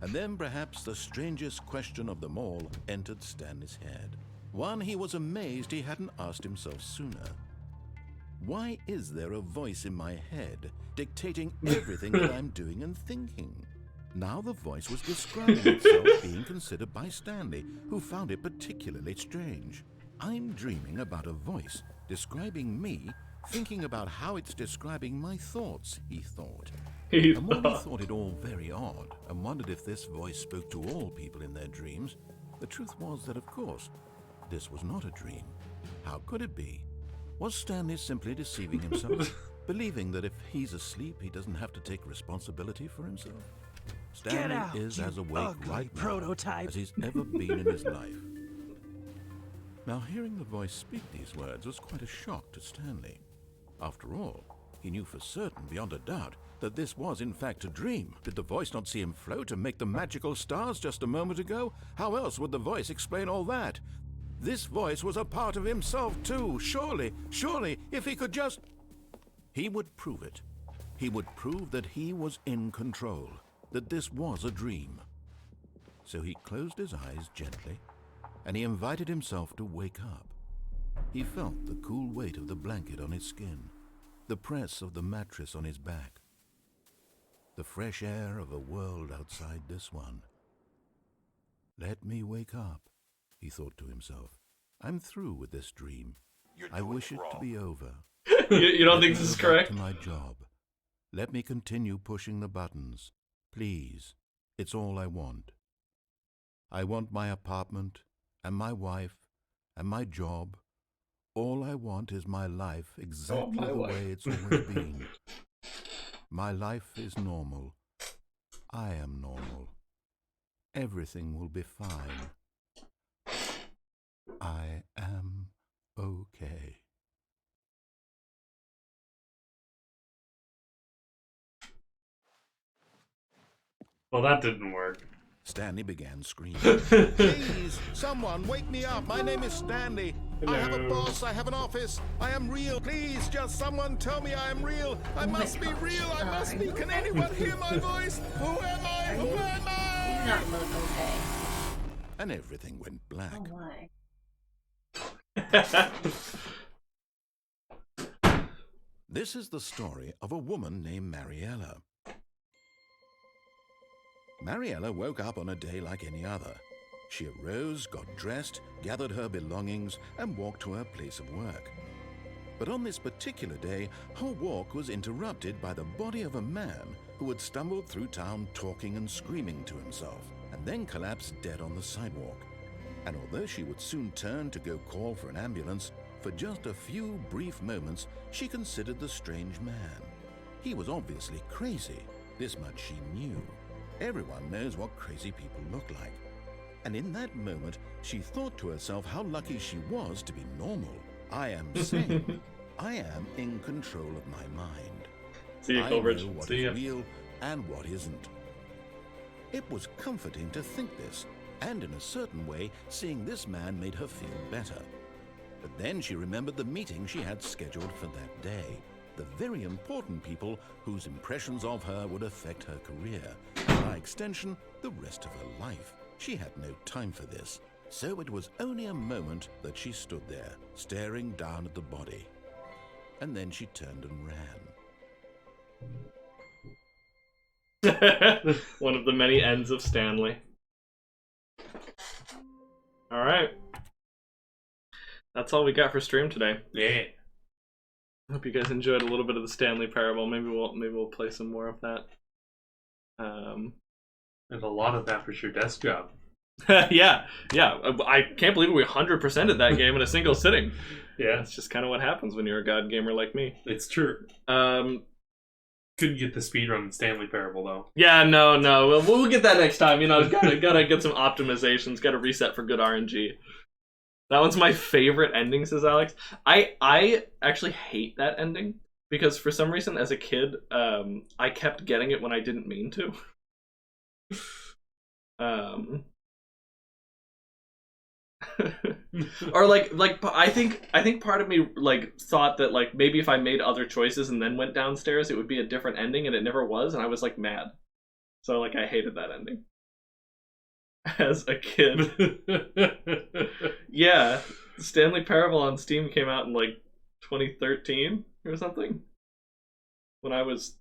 And then perhaps the strangest question of them all entered Stanley's head. One he was amazed he hadn't asked himself sooner. Why is there a voice in my head dictating everything that I'm doing and thinking? Now the voice was describing itself being considered by Stanley, who found it particularly strange. I'm dreaming about a voice describing me, thinking about how it's describing my thoughts, he thought. And while he thought it all very odd, and wondered if this voice spoke to all people in their dreams, the truth was that, of course, this was not a dream. How could it be? Was Stanley simply deceiving himself, believing that if he's asleep, he doesn't have to take responsibility for himself? Stanley is as awake right now as he's ever been in his life. Now, hearing the voice speak these words was quite a shock to Stanley. After all, he knew for certain, beyond a doubt, that this was in fact a dream. Did the voice not see him float and make the magical stars just a moment ago? How else would the voice explain all that? This voice was a part of himself too. Surely, if he could just... He would prove it. He would prove that he was in control, that this was a dream. So he closed his eyes gently, and he invited himself to wake up. He felt the cool weight of the blanket on his skin, the press of the mattress on his back, the fresh air of a world outside this one. Let me wake up, he thought to himself. I'm through with this dream. I wish it to be over. You don't think this is correct? To my job. Let me continue pushing the buttons. Please. It's all I want. I want my apartment, and my wife, and my job. All I want is my life exactly the way it's always been. My life is normal. I am normal. Everything will be fine. I am okay. Well, that didn't work. Stanley began screaming. Please, someone wake me up. My name is Stanley. Hello. I have a boss. I have an office. I am real. Please, just someone tell me I am real. I must be real. I must be. Can anyone hear my voice? Who am I? Who am I? You not look okay. And everything went black. Oh my. This is the story of a woman named Mariella. Mariella woke up on a day like any other. She arose, got dressed, gathered her belongings, and walked to her place of work. But on this particular day, her walk was interrupted by the body of a man who had stumbled through town talking and screaming to himself, and then collapsed dead on the sidewalk. And although she would soon turn to go call for an ambulance, for just a few brief moments, she considered the strange man. He was obviously crazy. This much she knew. Everyone knows what crazy people look like. And in that moment, she thought to herself how lucky she was to be normal. I am sane. I am in control of my mind. See you, I Colbridge. know what See ya. is real and what isn't. It was comforting to think this, and in a certain way, seeing this man made her feel better. But then she remembered the meeting she had scheduled for that day. The very important people whose impressions of her would affect her career, and by extension, the rest of her life. She had no time for this, so it was only a moment that she stood there, staring down at the body. And then she turned and ran. One of the many ends of Stanley. Alright. That's all we got for stream today. Yeah. Hope you guys enjoyed a little bit of the Stanley Parable. Maybe we'll play some more of that. And a lot of that was your desk job. yeah. I can't believe we 100%ed that game in a single sitting. Yeah. That's just kind of what happens when you're a god gamer like me. It's true. Couldn't get the speedrun in Stanley Parable, though. Yeah, no. We'll get that next time. You know, gotta get some optimizations. Gotta reset for good RNG. That one's my favorite ending, says Alex. I actually hate that ending because for some reason as a kid, I kept getting it when I didn't mean to. Or like I think part of me like thought that like maybe if I made other choices and then went downstairs, it would be a different ending, and it never was, and I was like mad. So like I hated that ending. As a kid. Yeah, Stanley Parable on Steam came out in like 2013 or something, when I was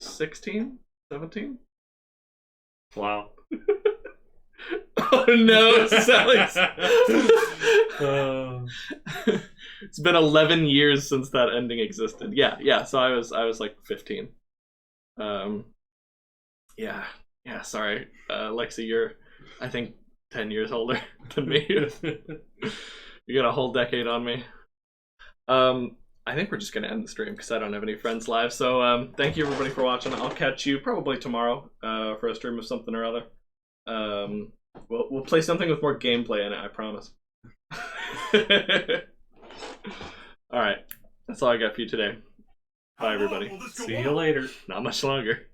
16, 17. Wow. Oh no, Sally's. It's been 11 years since that ending existed. Yeah, so I was like 15. Yeah, sorry. Lexi, you're, I think, 10 years older than me. You got a whole decade on me. I think we're just going to end the stream because I don't have any friends live. So thank you, everybody, for watching. I'll catch you probably tomorrow for a stream of something or other. We'll play something with more gameplay in it, I promise. Alright, that's all I got for you today. Bye, everybody. See you later. Not much longer.